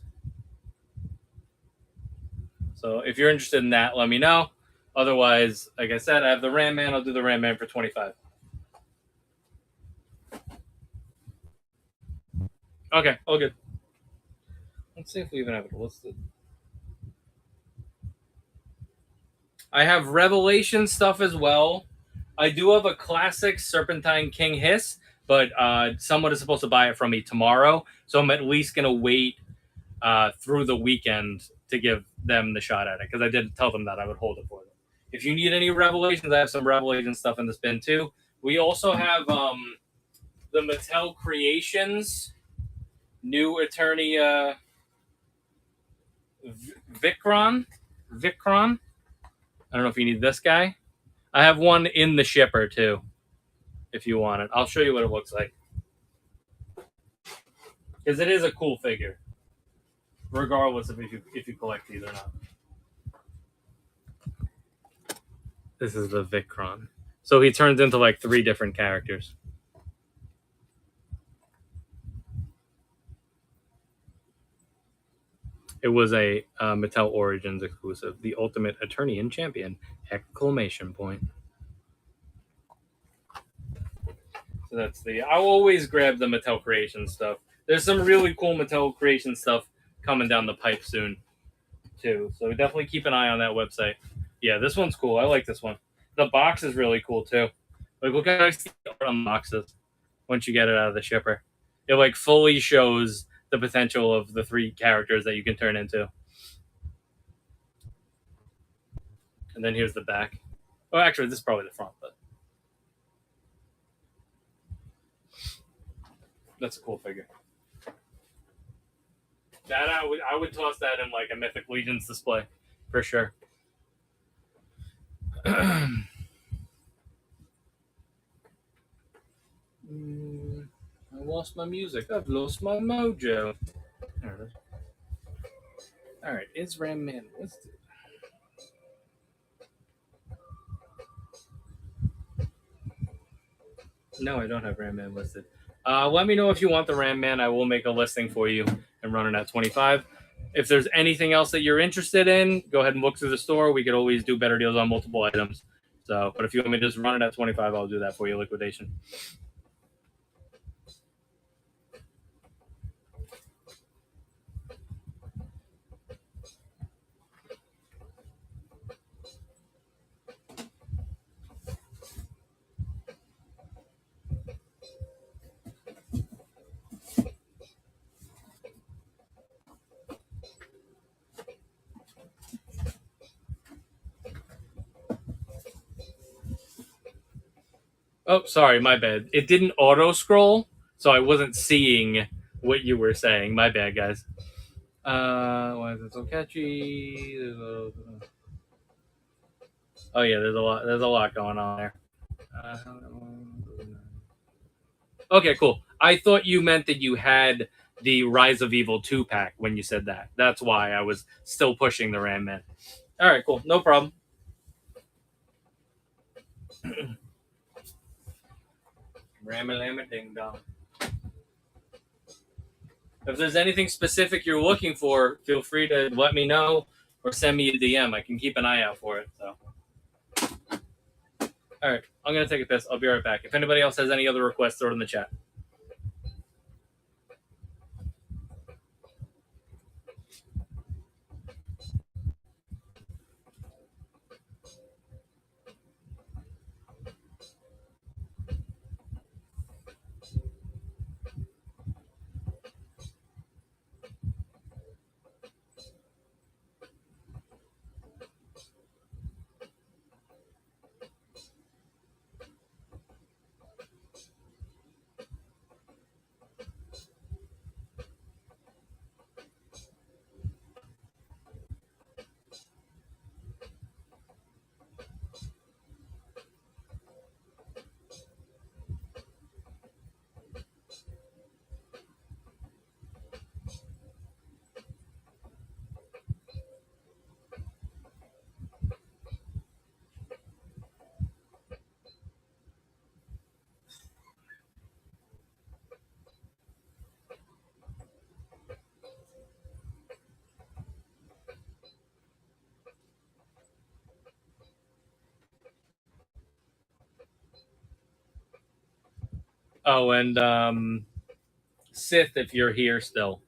So if you're interested in that, let me know. Otherwise, like I said, I have the Ram Man. I'll do the Ram Man for 25. Okay, all good. Let's see if we even have it listed. I have Revelation stuff as well. I do have a classic Serpentine King Hiss, but someone is supposed to buy it from me tomorrow. So I'm at least going to wait through the weekend to give them the shot at it because I did tell them that I would hold it for them. If you need any Revelations, I have some Revelation stuff in this bin too. We also have the Mattel Creations new Eternia Vicron. I don't know if you need this guy. I have one in the shipper too, if you want it. I'll show you what it looks like. Because it is a cool figure, regardless of if you collect these or not. This is the Vicron. So he turns into like 3 different characters. It was a Mattel Origins exclusive, the Ultimate Eternian Champion! Exclamation point. So that's the. I'll always grab the Mattel Creation stuff. There's some really cool Mattel Creation stuff coming down the pipe soon, too. So definitely keep an eye on that website. Yeah, this one's cool. I like this one. The box is really cool too. Like, look at the art on the boxes once you get it out of the shipper. It like fully shows the potential of the 3 characters that you can turn into. And then here's the back. Oh, actually, this is probably the front, but that's a cool figure. That I would toss that in like a Mythic Legions display for sure. I lost my music. I've lost my mojo. There it is. All right, is Ram Man listed? No, I don't have Ram Man listed. Let me know if you want the Ram Man. I will make a listing for you and run it at 25. If there's anything else that you're interested in, go ahead and look through the store. We could always do better deals on multiple items. So, but if you want me to just run it at 25, I'll do that for you, liquidation. Oh, sorry, my bad. It didn't auto scroll, so I wasn't seeing what you were saying. My bad, guys. Why is it so catchy? Oh yeah, there's a lot. There's a lot going on there. Okay, cool. I thought you meant that you had the Rise of Evil 2-pack when you said that. That's why I was still pushing the Ram Man. All right, cool. No problem. Ram-a-lam-a ding dong. If there's anything specific you're looking for, feel free to let me know or send me a DM. I can keep an eye out for it. So, all right, I'm gonna take a piss. I'll be right back. If anybody else has any other requests, throw it in the chat. Oh, and Sith, if you're here still.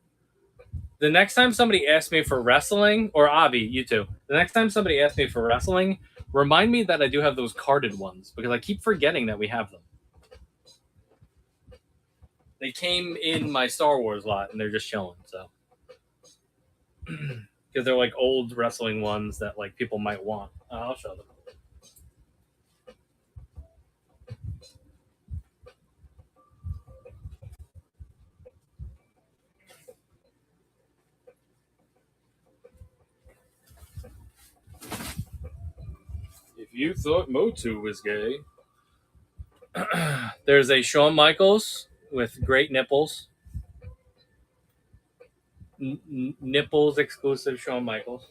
The next time somebody asks me for wrestling, or Avi, you too. The next time somebody asks me for wrestling, remind me that I do have those carded ones because I keep forgetting that we have them. They came in my Star Wars lot and they're just chilling. So, because they're like old wrestling ones that like people might want. I'll show them. If you thought Motu was gay, there's a Shawn Michaels with great nipples. Nipples exclusive Shawn Michaels.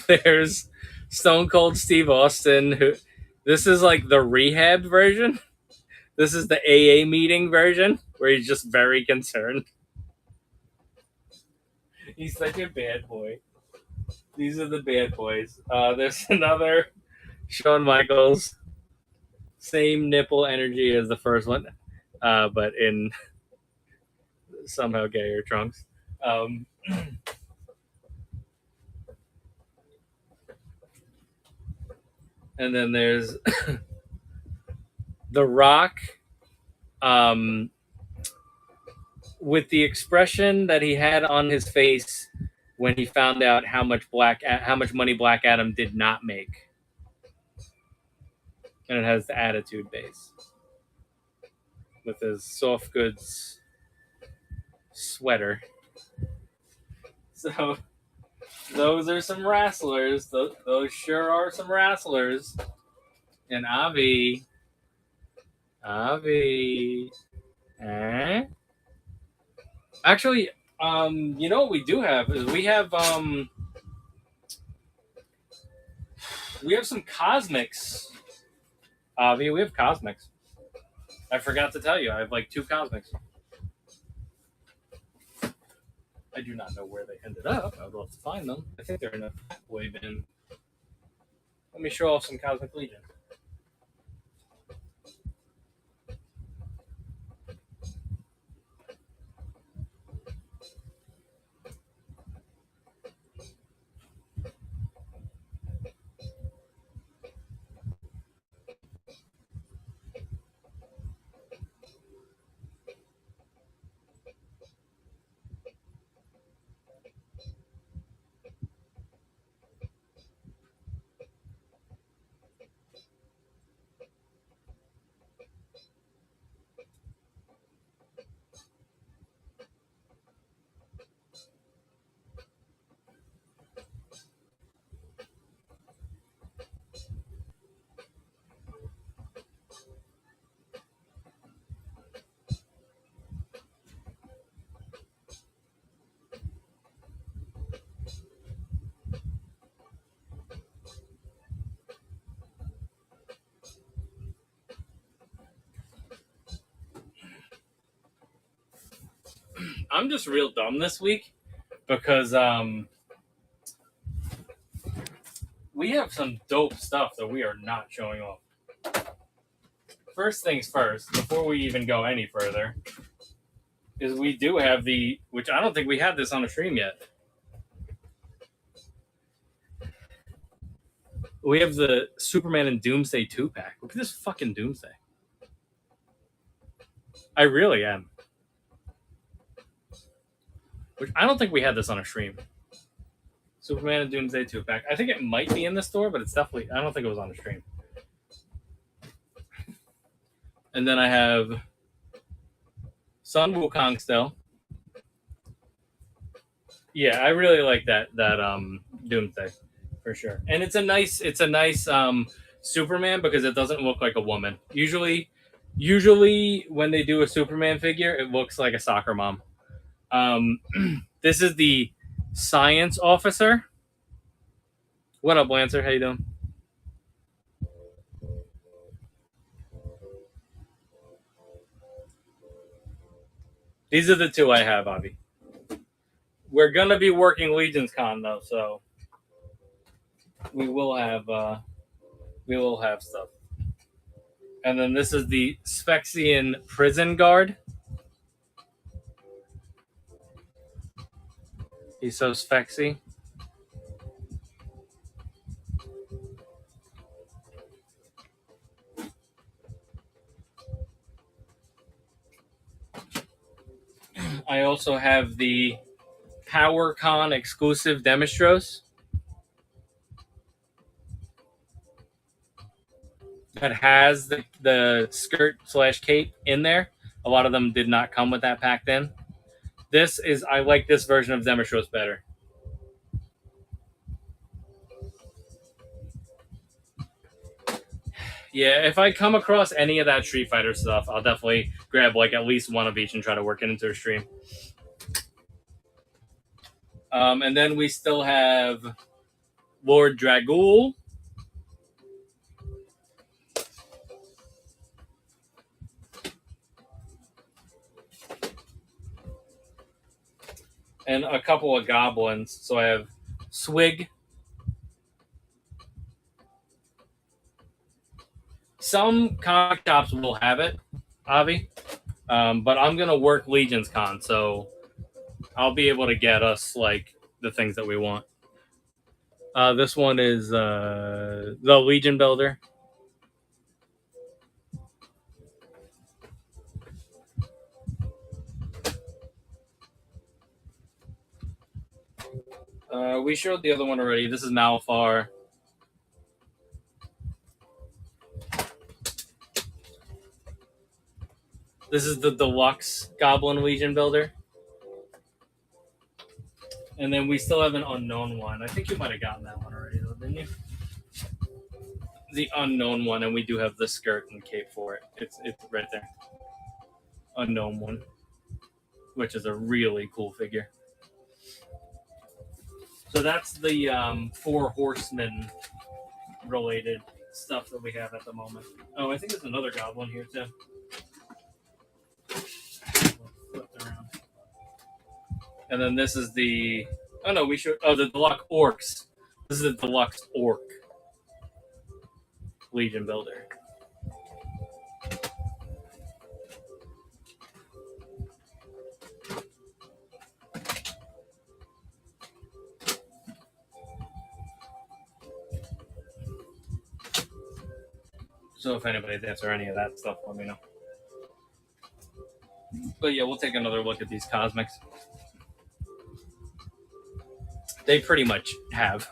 There's Stone Cold Steve Austin. Who this is like the rehab version. This is the AA meeting version where he's just very concerned. He's such a bad boy. These are the bad boys. There's another Shawn Michaels. Same nipple energy as the first one, but in somehow gayer trunks. And then there's The Rock, with the expression that he had on his face when he found out how much money Black Adam did not make, and it has the attitude base with his soft goods sweater. So those are some wrestlers. Those sure are some wrestlers. And Avi, eh? Actually, you know what we do have is we have some cosmics. Avi, we have cosmics. I forgot to tell you, I have like 2 cosmics. I do not know where they ended up. I would love to find them. I think they're in a boy bin. Let me show off some Cosmic Legion. I'm just real dumb this week because we have some dope stuff that we are not showing off. First things first, before we even go any further, is we do have which I don't think we had this on a stream yet. We have the Superman and Doomsday 2-pack. Look at this fucking Doomsday. I really am. Which I don't think we had this on a stream. Superman and Doomsday 2-pack. I think it might be in the store, but it's definitely... I don't think it was on a stream. And then I have Sun Wukong still. Yeah, I really like that Doomsday for sure. And it's a nice Superman because it doesn't look like a woman. Usually when they do a Superman figure, it looks like a soccer mom. This is the Science Officer. What up, Lancer? How you doing? These are the two I have, Avi. We're gonna be working Legion's Con though, so we will have stuff. And then this is the Sphexian Prison Guard. He's so Sphexy. I also have the PowerCon exclusive Demistros that has the skirt/cape in there. A lot of them did not come with that packed in. I like this version of Demistros better. Yeah, if I come across any of that Street Fighter stuff, I'll definitely grab like at least one of each and try to work it into a stream. And then we still have Lord Dragul. And a couple of goblins. So I have Swig. Some comic shops will have it, Avi. But I'm going to work Legion's Con, so I'll be able to get us like the things that we want. This one is the Legion Builder. We showed the other one already. This is Malfar. This is the deluxe Goblin Legion Builder. And then we still have an unknown one. I think you might have gotten that one already, though, didn't you? The unknown one, and we do have the skirt and cape for it. It's right there. Unknown one, which is a really cool figure. So that's the 4 Horsemen related stuff that we have at the moment. Oh, I think there's another goblin here too. And then this is the the deluxe orcs. This is the deluxe orc Legion Builder. So if anybody's after any of that stuff, let me know. But yeah, we'll take another look at these cosmics. They pretty much have.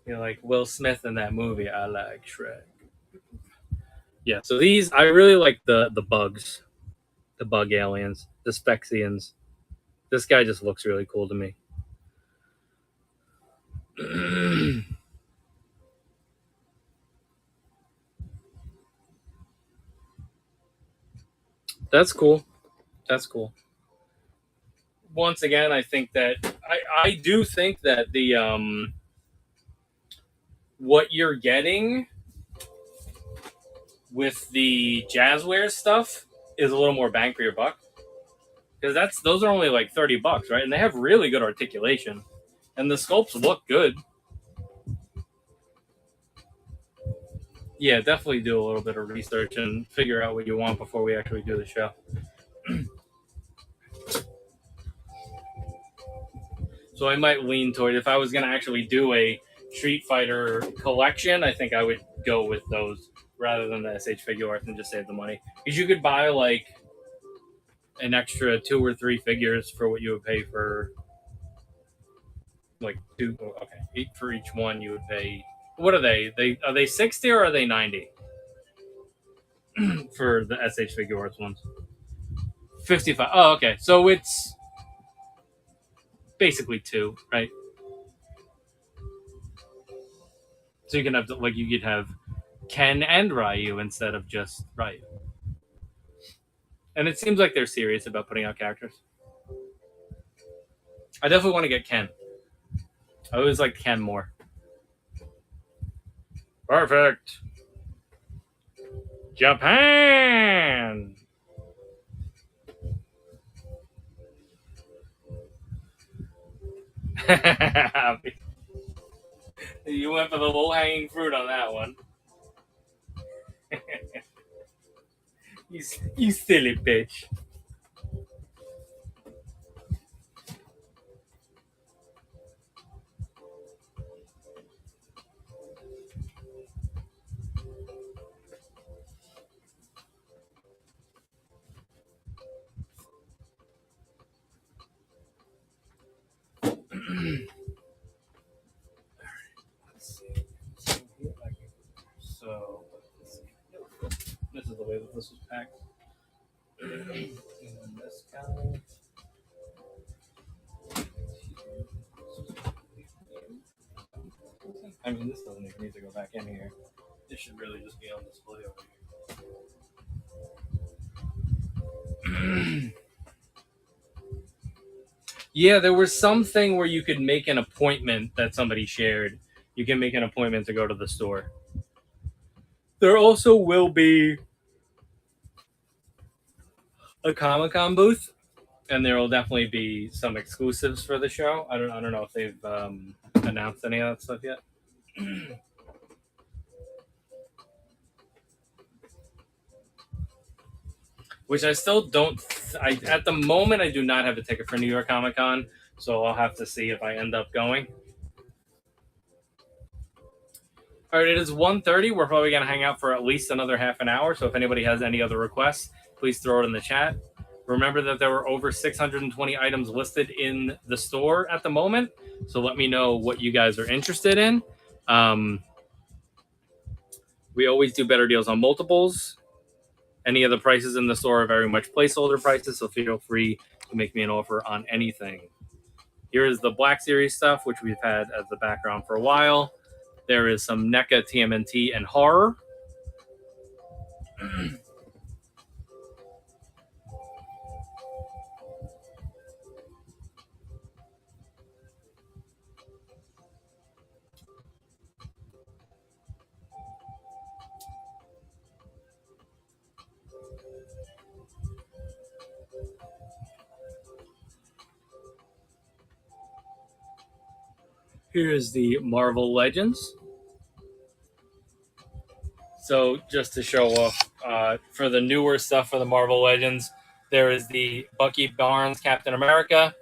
You're like Will Smith in that movie. I like Shrek. Yeah, so these, I really like the bugs. The bug aliens. The Sphexians. This guy just looks really cool to me. That's cool. That's cool. Once again, I think that I do think that the what you're getting with the Jazzware stuff is a little more bang for your buck, because those are only like $30, right? And they have really good articulation, and the sculpts look good. Yeah, definitely do a little bit of research and figure out what you want before we actually do the show. So I might lean toward, if I was going to actually do a Street Fighter collection, I think I would go with those rather than the SH figure arts and just save the money. Because you could buy like an extra 2 or 3 figures for what you would pay for like two. Okay, for each one you would pay. What are they? Are they 60 or are they 90 for the SH figure arts ones? 55. Oh, okay. So it's basically 2, right? So you can have you could have Ken and Ryu instead of just Ryu. And it seems like they're serious about putting out characters. I definitely want to get Ken. I always liked Ken more. Perfect. Japan. You went for the low hanging fruit on that one. You silly bitch. So this is the way that this was packed. And then this guy. I mean, this doesn't even need to go back in here. This should really just be on display over here. Yeah, there was something where you could make an appointment that somebody shared. You can make an appointment to go to the store. There also will be a Comic-Con booth, and there will definitely be some exclusives for the show. I don't know if they've announced any of that stuff yet. Which I still don't. At the moment, I do not have a ticket for New York Comic Con, so I'll have to see if I end up going. All right, it is 1:30. We're probably going to hang out for at least another half an hour. So if anybody has any other requests, please throw it in the chat. Remember that there were over 620 items listed in the store at the moment. So let me know what you guys are interested in. We always do better deals on multiples. Any of the prices in the store are very much placeholder prices, so feel free to make me an offer on anything. Here is the Black Series stuff, which we've had as the background for a while. There is some NECA, TMNT, and horror. Here's the Marvel Legends. So just to show off, for the newer stuff for the Marvel Legends, there is the Bucky Barnes Captain America,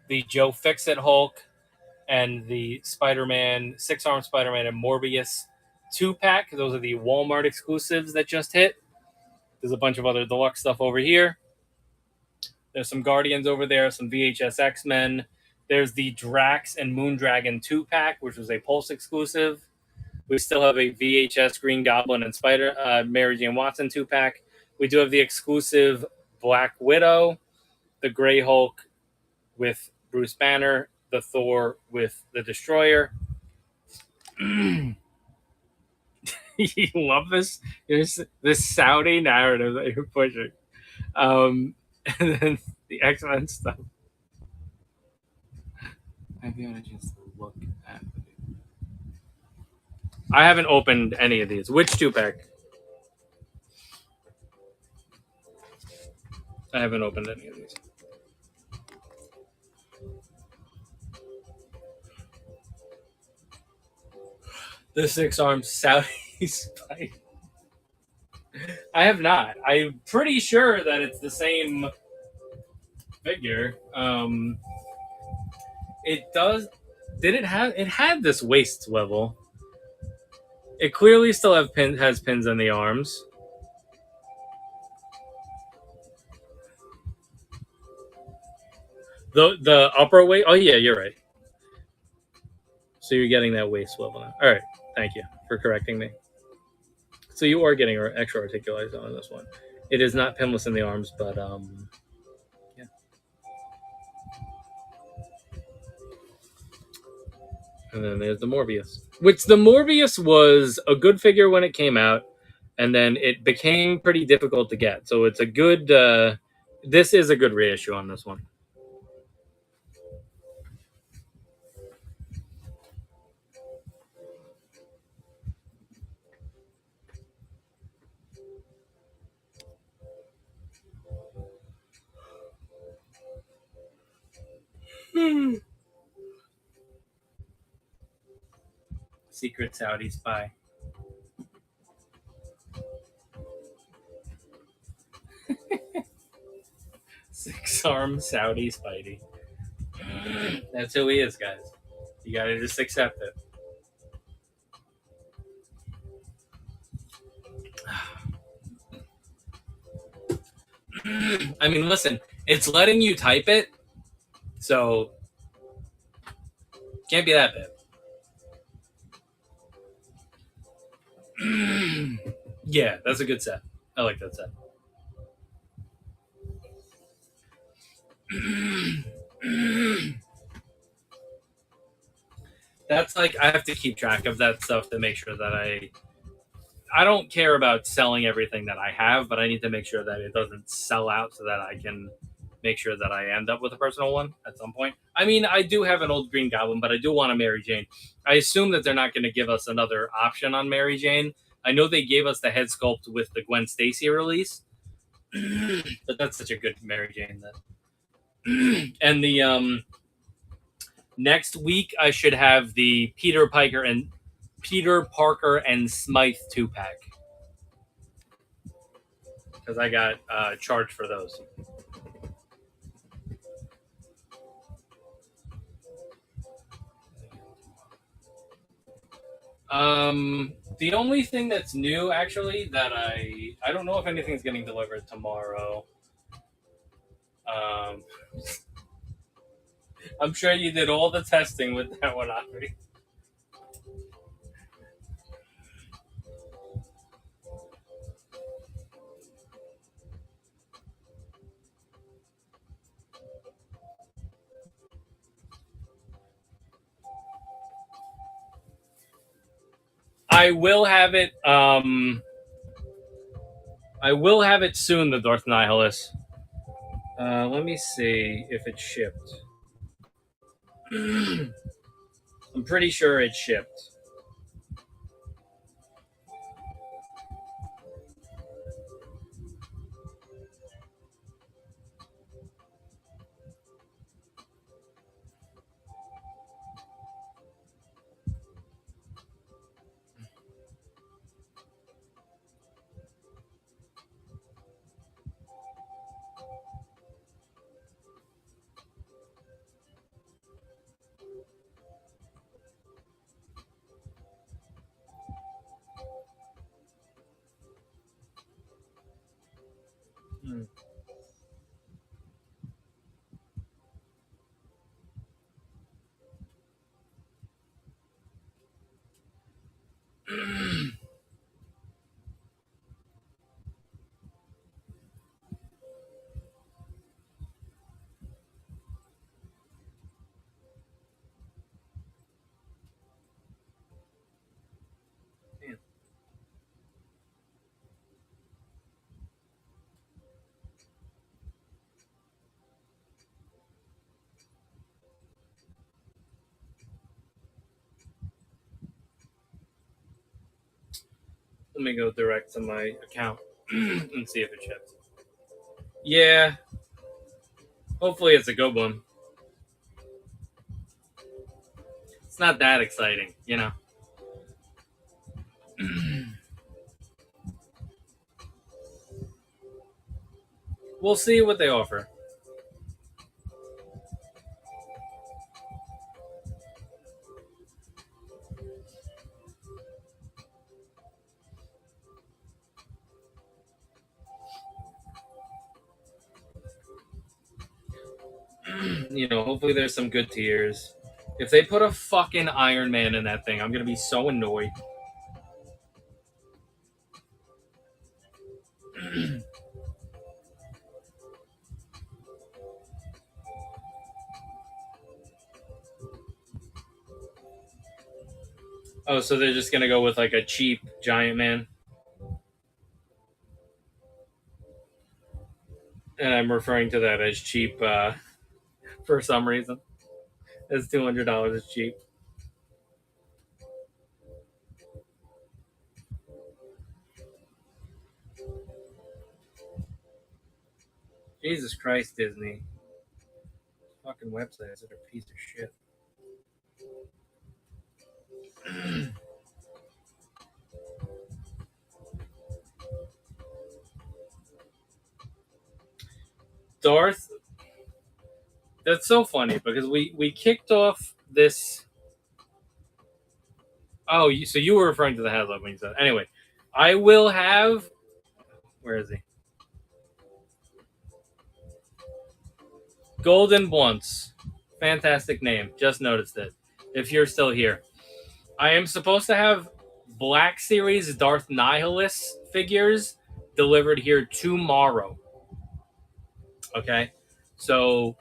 the Joe Fixit Hulk, and the Spider-Man, 6-arm Spider-Man and Morbius 2-pack. Those are the Walmart exclusives that just hit. There's a bunch of other deluxe stuff over here. There's some Guardians over there, some VHS X-Men. There's the Drax and Moondragon 2-pack, which was a Pulse exclusive. We still have a VHS Green Goblin and Mary Jane Watson 2-pack. We do have the exclusive Black Widow, the Grey Hulk with Bruce Banner, the Thor with the Destroyer. You love this Saudi narrative that you're pushing. And then the X-Men stuff. Maybe I want to just look at I haven't opened any of these. Which 2-pack? I haven't opened any of these. The 6-armed Saudi Spike. I have not. I'm pretty sure that it's the same figure. It does. Did it have? It had this waist level. It clearly still has pins in the arms. The upper weight. Oh yeah, you're right. So you're getting that waist level now. All right. Thank you for correcting me. So you are getting extra articulation on this one. It is not pinless in the arms, but yeah. And then there's the Morbius, which the Morbius was a good figure when it came out, and then it became pretty difficult to get. So it's a good. This is a good reissue on this one. Secret Saudi spy. Six-armed Saudi Spidey. That's who he is, guys. You gotta just accept it. I mean, listen, it's letting you type it, so can't be that bad. Yeah, that's a good set. I like that set. That's like I have to keep track of that stuff to make sure that I don't care about selling everything that I have, but I need to make sure that it doesn't sell out so that I can make sure that I end up with a personal one at some point. I mean, I do have an old Green Goblin, but I do want a Mary Jane. I assume that they're not going to give us another option on Mary Jane. I know they gave us the head sculpt with the Gwen Stacy release, but that's such a good Mary Jane that. And the next week I should have the Peter Parker and Smythe 2-pack because I got charged for those. The only thing that's new, actually, that I don't know if anything's getting delivered tomorrow. I'm sure you did all the testing with that one already. I will have it. I will have it soon. The Darth Nihilus. Let me see if it shipped. I'm pretty sure it shipped. Let me go direct to my account and see if it ships. Yeah. Hopefully it's a good one. It's not that exciting, you know. We'll see what they offer. You know, hopefully there's some good tiers. If they put a fucking Iron Man in that thing, I'm gonna be so annoyed. Oh, so they're just gonna go with like a cheap Giant Man, and I'm referring to that as cheap for some reason. It's $200 is cheap. Jesus Christ, Disney. Fucking websites are a piece of shit. Darth, that's so funny because we kicked off this. Oh, so you were referring to the headline when you said. Anyway, I will have. Where is he? Golden Blunts. Fantastic name. Just noticed it. If you're still here, I am supposed to have Black Series Darth Nihilus figures delivered here tomorrow. Okay, so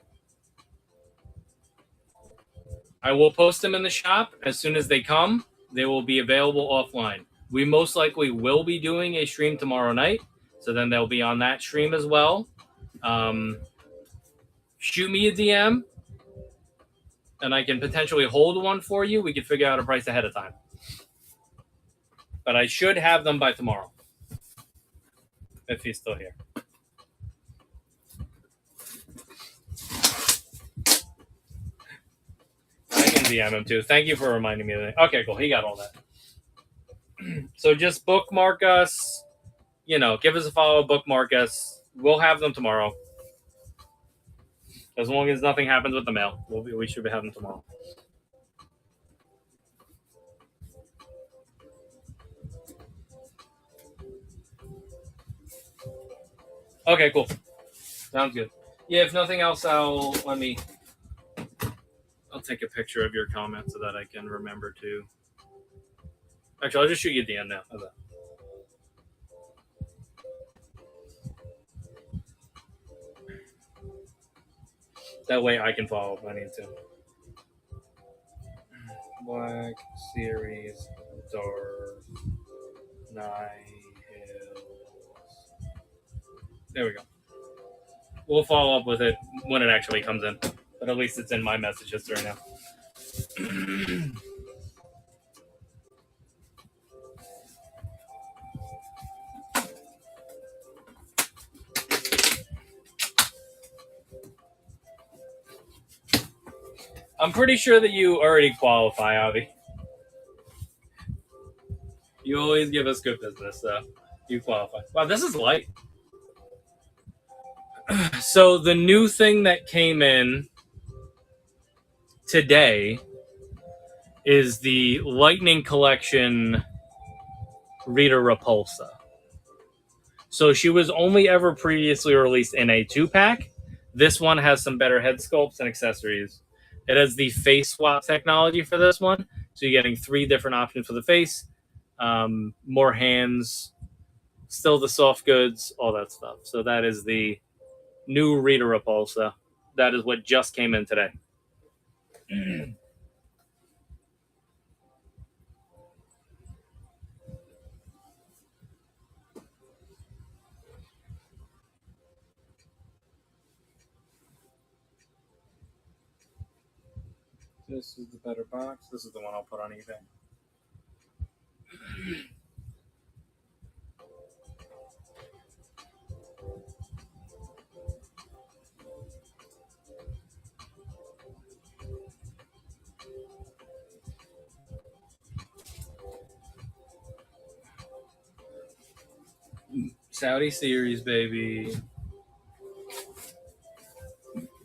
I will post them in the shop as soon as they come. They will be available offline. We most likely will be doing a stream tomorrow night, so then they'll be on that stream as well. Shoot me a DM, and I can potentially hold one for you. We can figure out a price ahead of time. But I should have them by tomorrow, if he's still here. I can DM him too. Thank you for reminding me of that. Okay, cool. He got all that. So just bookmark us. You know, give us a follow, bookmark us. We'll have them tomorrow. As long as nothing happens with the mail, we should be having them tomorrow. Okay, cool. Sounds good. Yeah, if nothing else, I'll take a picture of your comment so that I can remember to. Actually, I'll just shoot you at the end now. How's that? That way I can follow if I need to. Black Series Darth Nihilus. There we go. We'll follow up with it when it actually comes in. But at least it's in my message history now. I'm pretty sure that you already qualify, Avi. You always give us good business, so you qualify. Wow, this is light. So the new thing that came in today is the Lightning Collection Rita Repulsa. So she was only ever previously released in a 2-pack. This one has some better head sculpts and accessories. It has the face swap technology for this one. So you're getting 3 different options for the face. More hands, still the soft goods, all that stuff. So that is the new Rita Repulsa. That is what just came in today. This is the better box. This is the one I'll put on eBay. Saudi series, baby.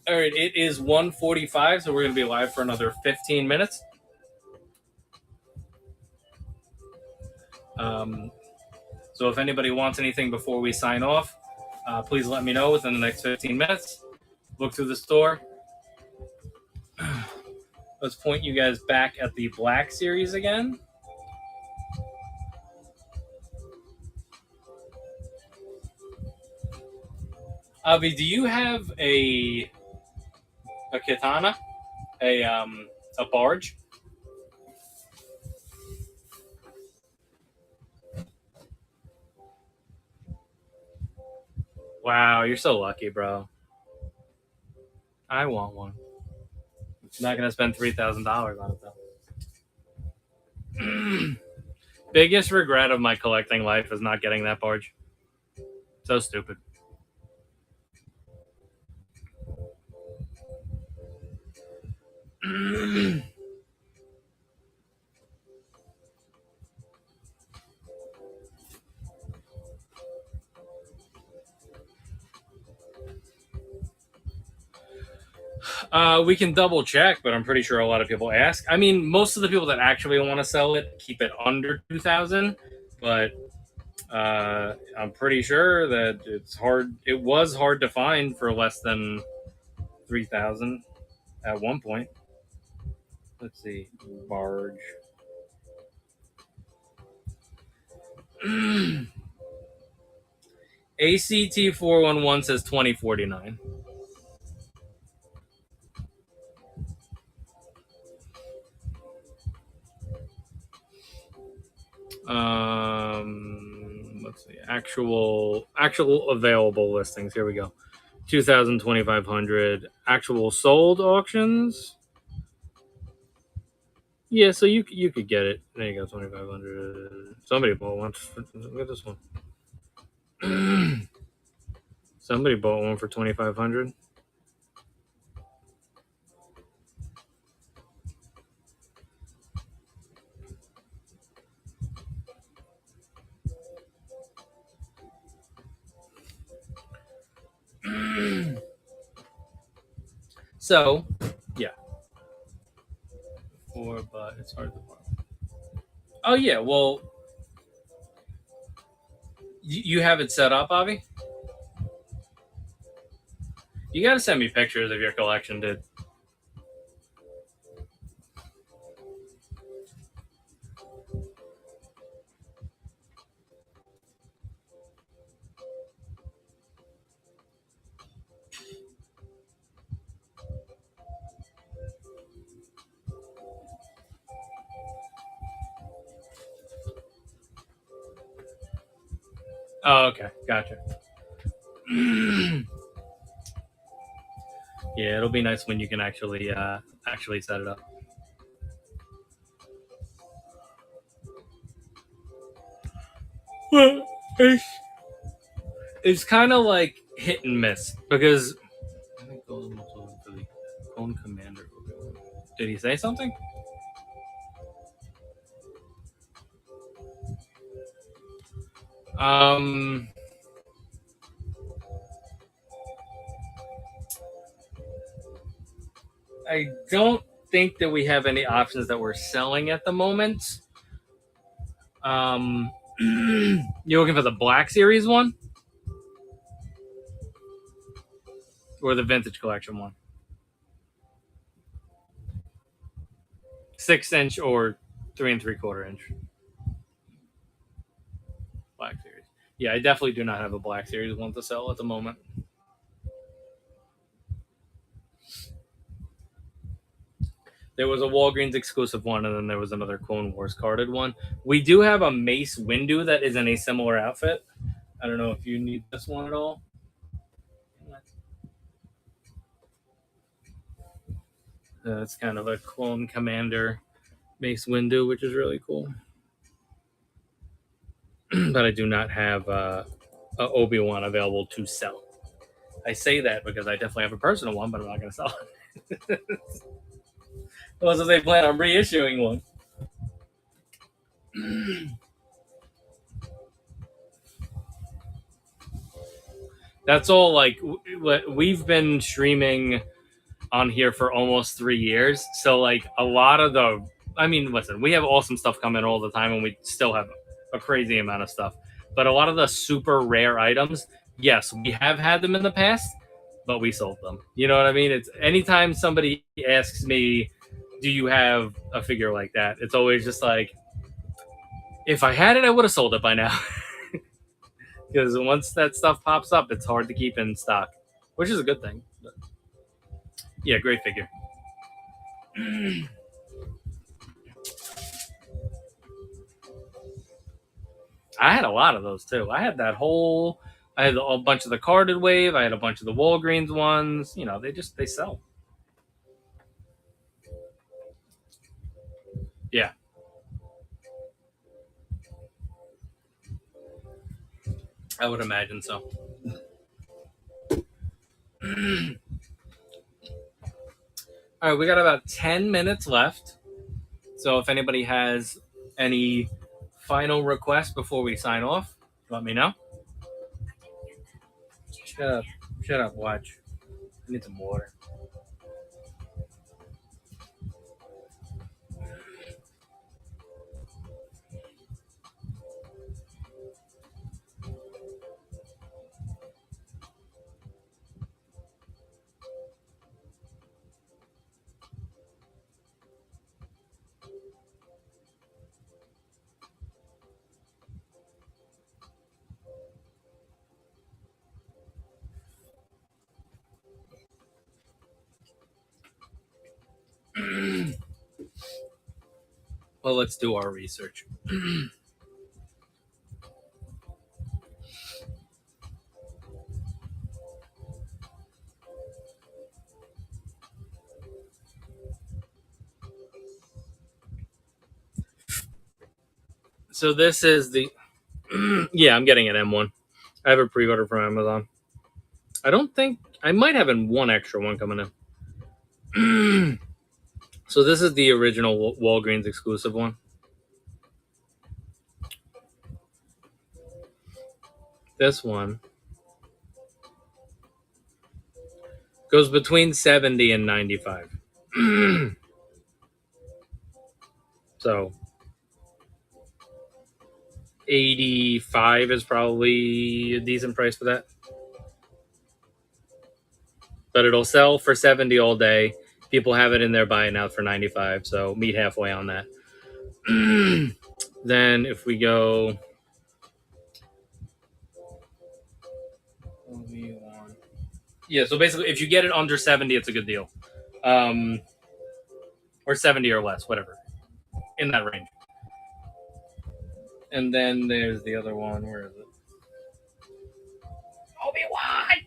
All right, it is 1:45, so we're going to be live for another 15 minutes. So if anybody wants anything before we sign off, please let me know within the next 15 minutes. Look through the store. Let's point you guys back at the Black Series again. Avi, do you have a katana? A barge? Wow, you're so lucky, bro. I want one. I'm not gonna spend $3,000 on it though. Biggest regret of my collecting life is not getting that barge. So stupid. We can double check, but I'm pretty sure a lot of people ask. I mean, most of the people that actually want to sell it keep it under 2,000, but I'm pretty sure that it's hard. It was hard to find for less than 3,000 at one point. Let's see, barge. ACT 411 says 2049. Let's see, actual available listings. Here we go. 2,000, 2,500. Actual sold auctions. Yeah, so you could get it. There you go, 2,500. Somebody bought one. Look at this one. Somebody bought one for 2,500. So, yeah. But it's hard to find. Oh yeah, well, you have it set up, Avi? You got to send me pictures of your collection, dude. Oh, okay, gotcha. Yeah, it'll be nice when you can actually set it up. Well, it's kind of like hit and miss because I think Golden was over for the Cone Commander. Did he say something? I don't think that we have any options that we're selling at the moment. You're looking for the Black Series one? Or the Vintage Collection one? 6-inch or 3 3/4 inch. Black Series. Yeah, I definitely do not have a Black Series one to sell at the moment. There was a Walgreens exclusive one, and then there was another Clone Wars carded one. We do have a Mace Windu that is in a similar outfit. I don't know if you need this one at all. It's kind of a Clone Commander Mace Windu, which is really cool. But I do not have a Obi-Wan available to sell. I say that because I definitely have a personal one, but I'm not going to sell it. Unless they plan on reissuing one. That's all. Like we've been streaming on here for almost 3 years, so like a lot of the. I mean, listen, we have awesome stuff coming all the time, and we still have a crazy amount of stuff. But a lot of the super rare items, yes, we have had them in the past, but we sold them. You know what I mean? It's anytime somebody asks me, "Do you have a figure like that?" It's always just like, if I had it, I would have sold it by now. Because once that stuff pops up, it's hard to keep in stock, which is a good thing. But yeah, great figure. I had a lot of those too. I had that whole. I had a bunch of the carded wave. I had a bunch of the Walgreens ones. You know, they sell. Yeah, I would imagine so. All right, we got about 10 minutes left. So if anybody has any final requests before we sign off, let me know. Shut up. Shut up, watch. I need some water. Well, let's do our research. So this is the yeah, I'm getting an M1. I have a pre-order from Amazon. I don't think I might have one extra one coming in. So this is the original Walgreens exclusive one. This one goes between 70 and 95. So 85 is probably a decent price for that. But it'll sell for 70 all day. People have it in there buying out for 95, so meet halfway on that. Then if we go yeah, so basically if you get it under 70, it's a good deal. Or 70 or less, whatever. In that range. And then there's the other one. Where is it? Obi-Wan!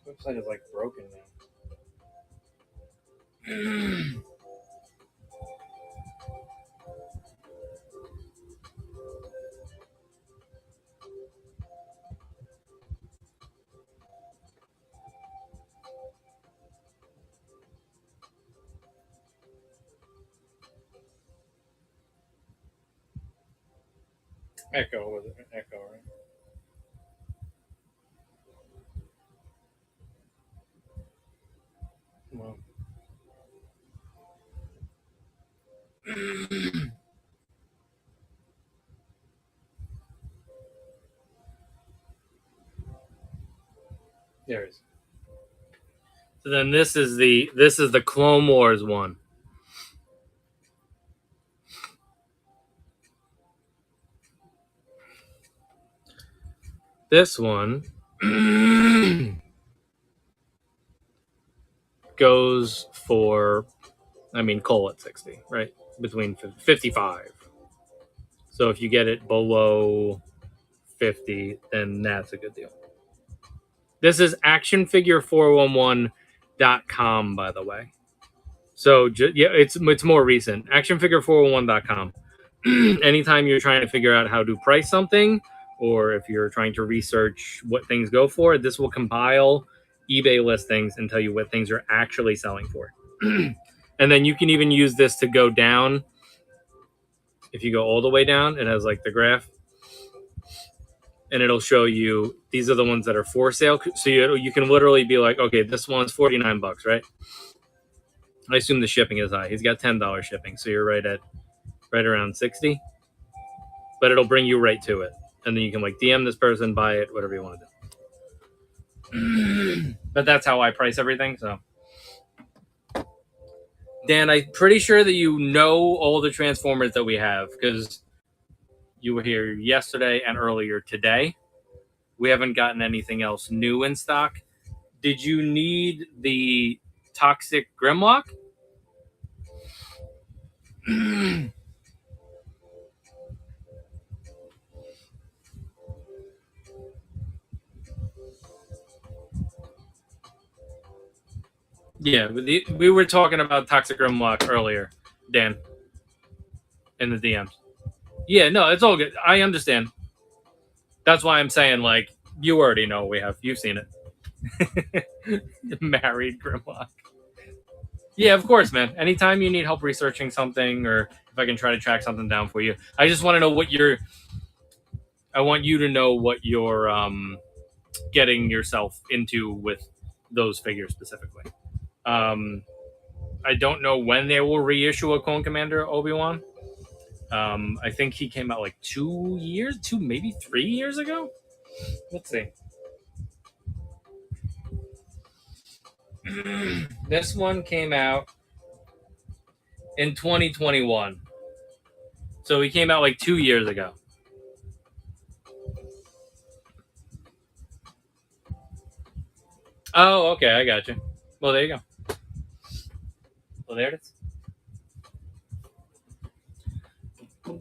This website is like broken now. Echo, was it? Echo, right? Well. There it is. So then this is the Clone Wars one. This one goes for, I mean, call it 60, right? Between 55. So if you get it below 50, then that's a good deal. This is actionfigure411.com, by the way. So yeah, it's more recent. Actionfigure401.com. Anytime you're trying to figure out how to price something, or if you're trying to research what things go for, this will compile eBay listings and tell you what things are actually selling for. And then you can even use this to go down. If you go all the way down, it has like the graph, and it'll show you these are the ones that are for sale. So you can literally be like, okay, this one's $49, right? I assume the shipping is high. He's got $10 shipping, so you're right around 60. But it'll bring you right to it, and then you can like DM this person, buy it, whatever you want to do. But that's how I price everything. So, Dan, I'm pretty sure that you know all the Transformers that we have because you were here yesterday and earlier today. We haven't gotten anything else new in stock. Did you need the Toxic Grimlock? Yeah, we were talking about Toxic Grimlock earlier, Dan, in the DMs. Yeah, no, it's all good. I understand. That's why I'm saying, like, you already know we have. You've seen it. Married Grimlock. Yeah, of course, man. Anytime you need help researching something, or if I can try to track something down for you, I just want to know what you're. I want you to know what you're getting yourself into with those figures specifically. I don't know when they will reissue a Clone Commander Obi-Wan. I think he came out like 2 years, maybe 3 years ago. Let's see. This one came out in 2021. So he came out like 2 years ago. Oh, okay, I got you. Well, there you go. Well, there it is. All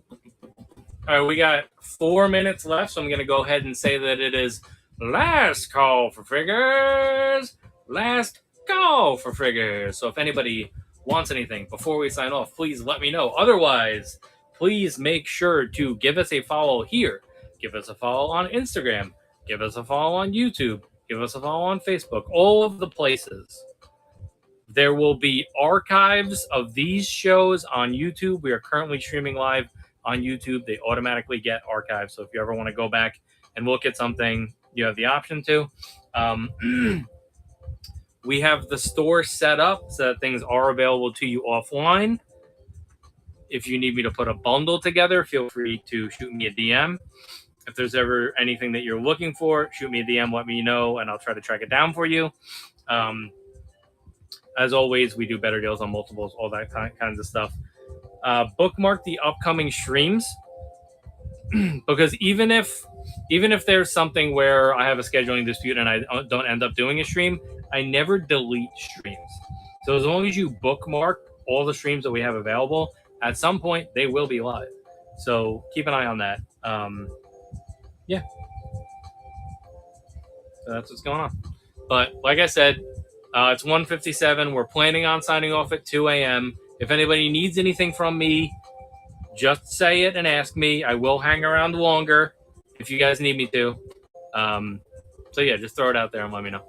right, we got 4 minutes left, so I'm going to go ahead and say that it is last call for figures. Last call for figures. So if anybody wants anything before we sign off, please let me know. Otherwise, please make sure to give us a follow here. Give us a follow on Instagram. Give us a follow on YouTube. Give us a follow on Facebook. All of the places. There will be archives of these shows on YouTube. We are currently streaming live on YouTube. They automatically get archived. So if you ever want to go back and look at something, you have the option to. We have the store set up so that things are available to you offline. If you need me to put a bundle together, feel free to shoot me a DM. If there's ever anything that you're looking for, shoot me a DM, let me know, and I'll try to track it down for you. As always, we do better deals on multiples, all that kinds of stuff. Bookmark the upcoming streams because even if there's something where I have a scheduling dispute and I don't end up doing a stream, I never delete streams. So as long as you bookmark all the streams that we have available, at some point they will be live. So keep an eye on that. Yeah. So that's what's going on. But like I said, it's 1:57. We're planning on signing off at 2 a.m. If anybody needs anything from me, just say it and ask me. I will hang around longer if you guys need me to. So yeah, just throw it out there and let me know.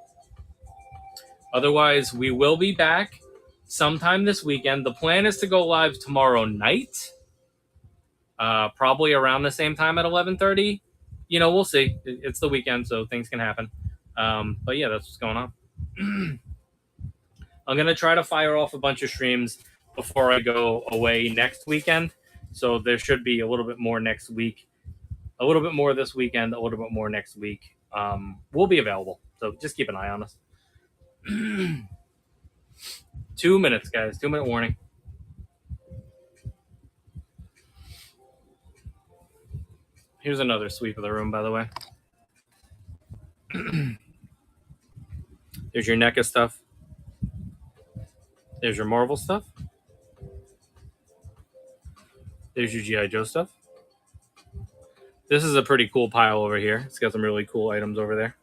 Otherwise, we will be back sometime this weekend. The plan is to go live tomorrow night, probably around the same time at 11:30. You know, we'll see. It's the weekend, so things can happen. But yeah, that's what's going on. I'm going to try to fire off a bunch of streams before I go away next weekend. So there should be a little bit more next week, a little bit more this weekend, a little bit more next week. We'll be available. So just keep an eye on us. 2 minutes, guys. 2 minute warning. Here's another sweep of the room, by the way. There's your NECA stuff. There's your Marvel stuff. There's your G.I. Joe stuff. This is a pretty cool pile over here. It's got some really cool items over there.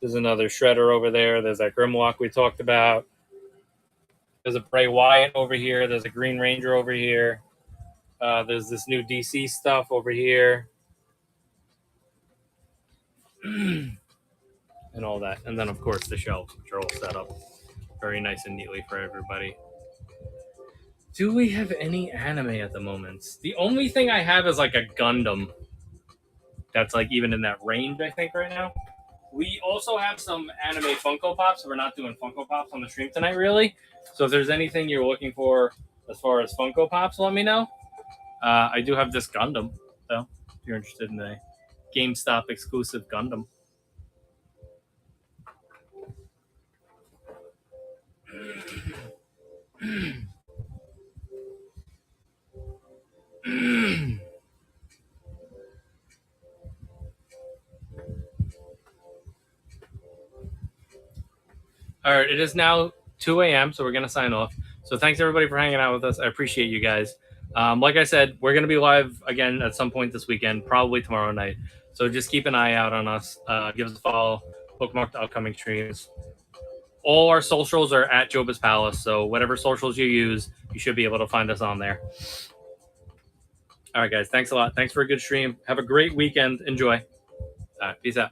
There's another Shredder over there. There's that Grimlock we talked about. There's a Bray Wyatt over here. There's a Green Ranger over here. There's this new DC stuff over here. And all that. And then, of course, the shelves, which are all set up very nice and neatly for everybody. Do we have any anime at the moment? The only thing I have is like a Gundam. That's like even in that range, I think, right now. We also have some anime Funko Pops. We're not doing Funko Pops on the stream tonight, really. So if there's anything you're looking for as far as Funko Pops, let me know. I do have this Gundam, though, if you're interested in a GameStop exclusive Gundam. All right, it is now 2 a.m., so we're going to sign off. So thanks, everybody, for hanging out with us. I appreciate you guys. Like I said, we're going to be live again at some point this weekend, probably tomorrow night. So just keep an eye out on us. Give us a follow. Bookmark the upcoming streams. All our socials are at Joba's Palace, so whatever socials you use, you should be able to find us on there. All right, guys, thanks a lot. Thanks for a good stream. Have a great weekend. Enjoy. All right, peace out.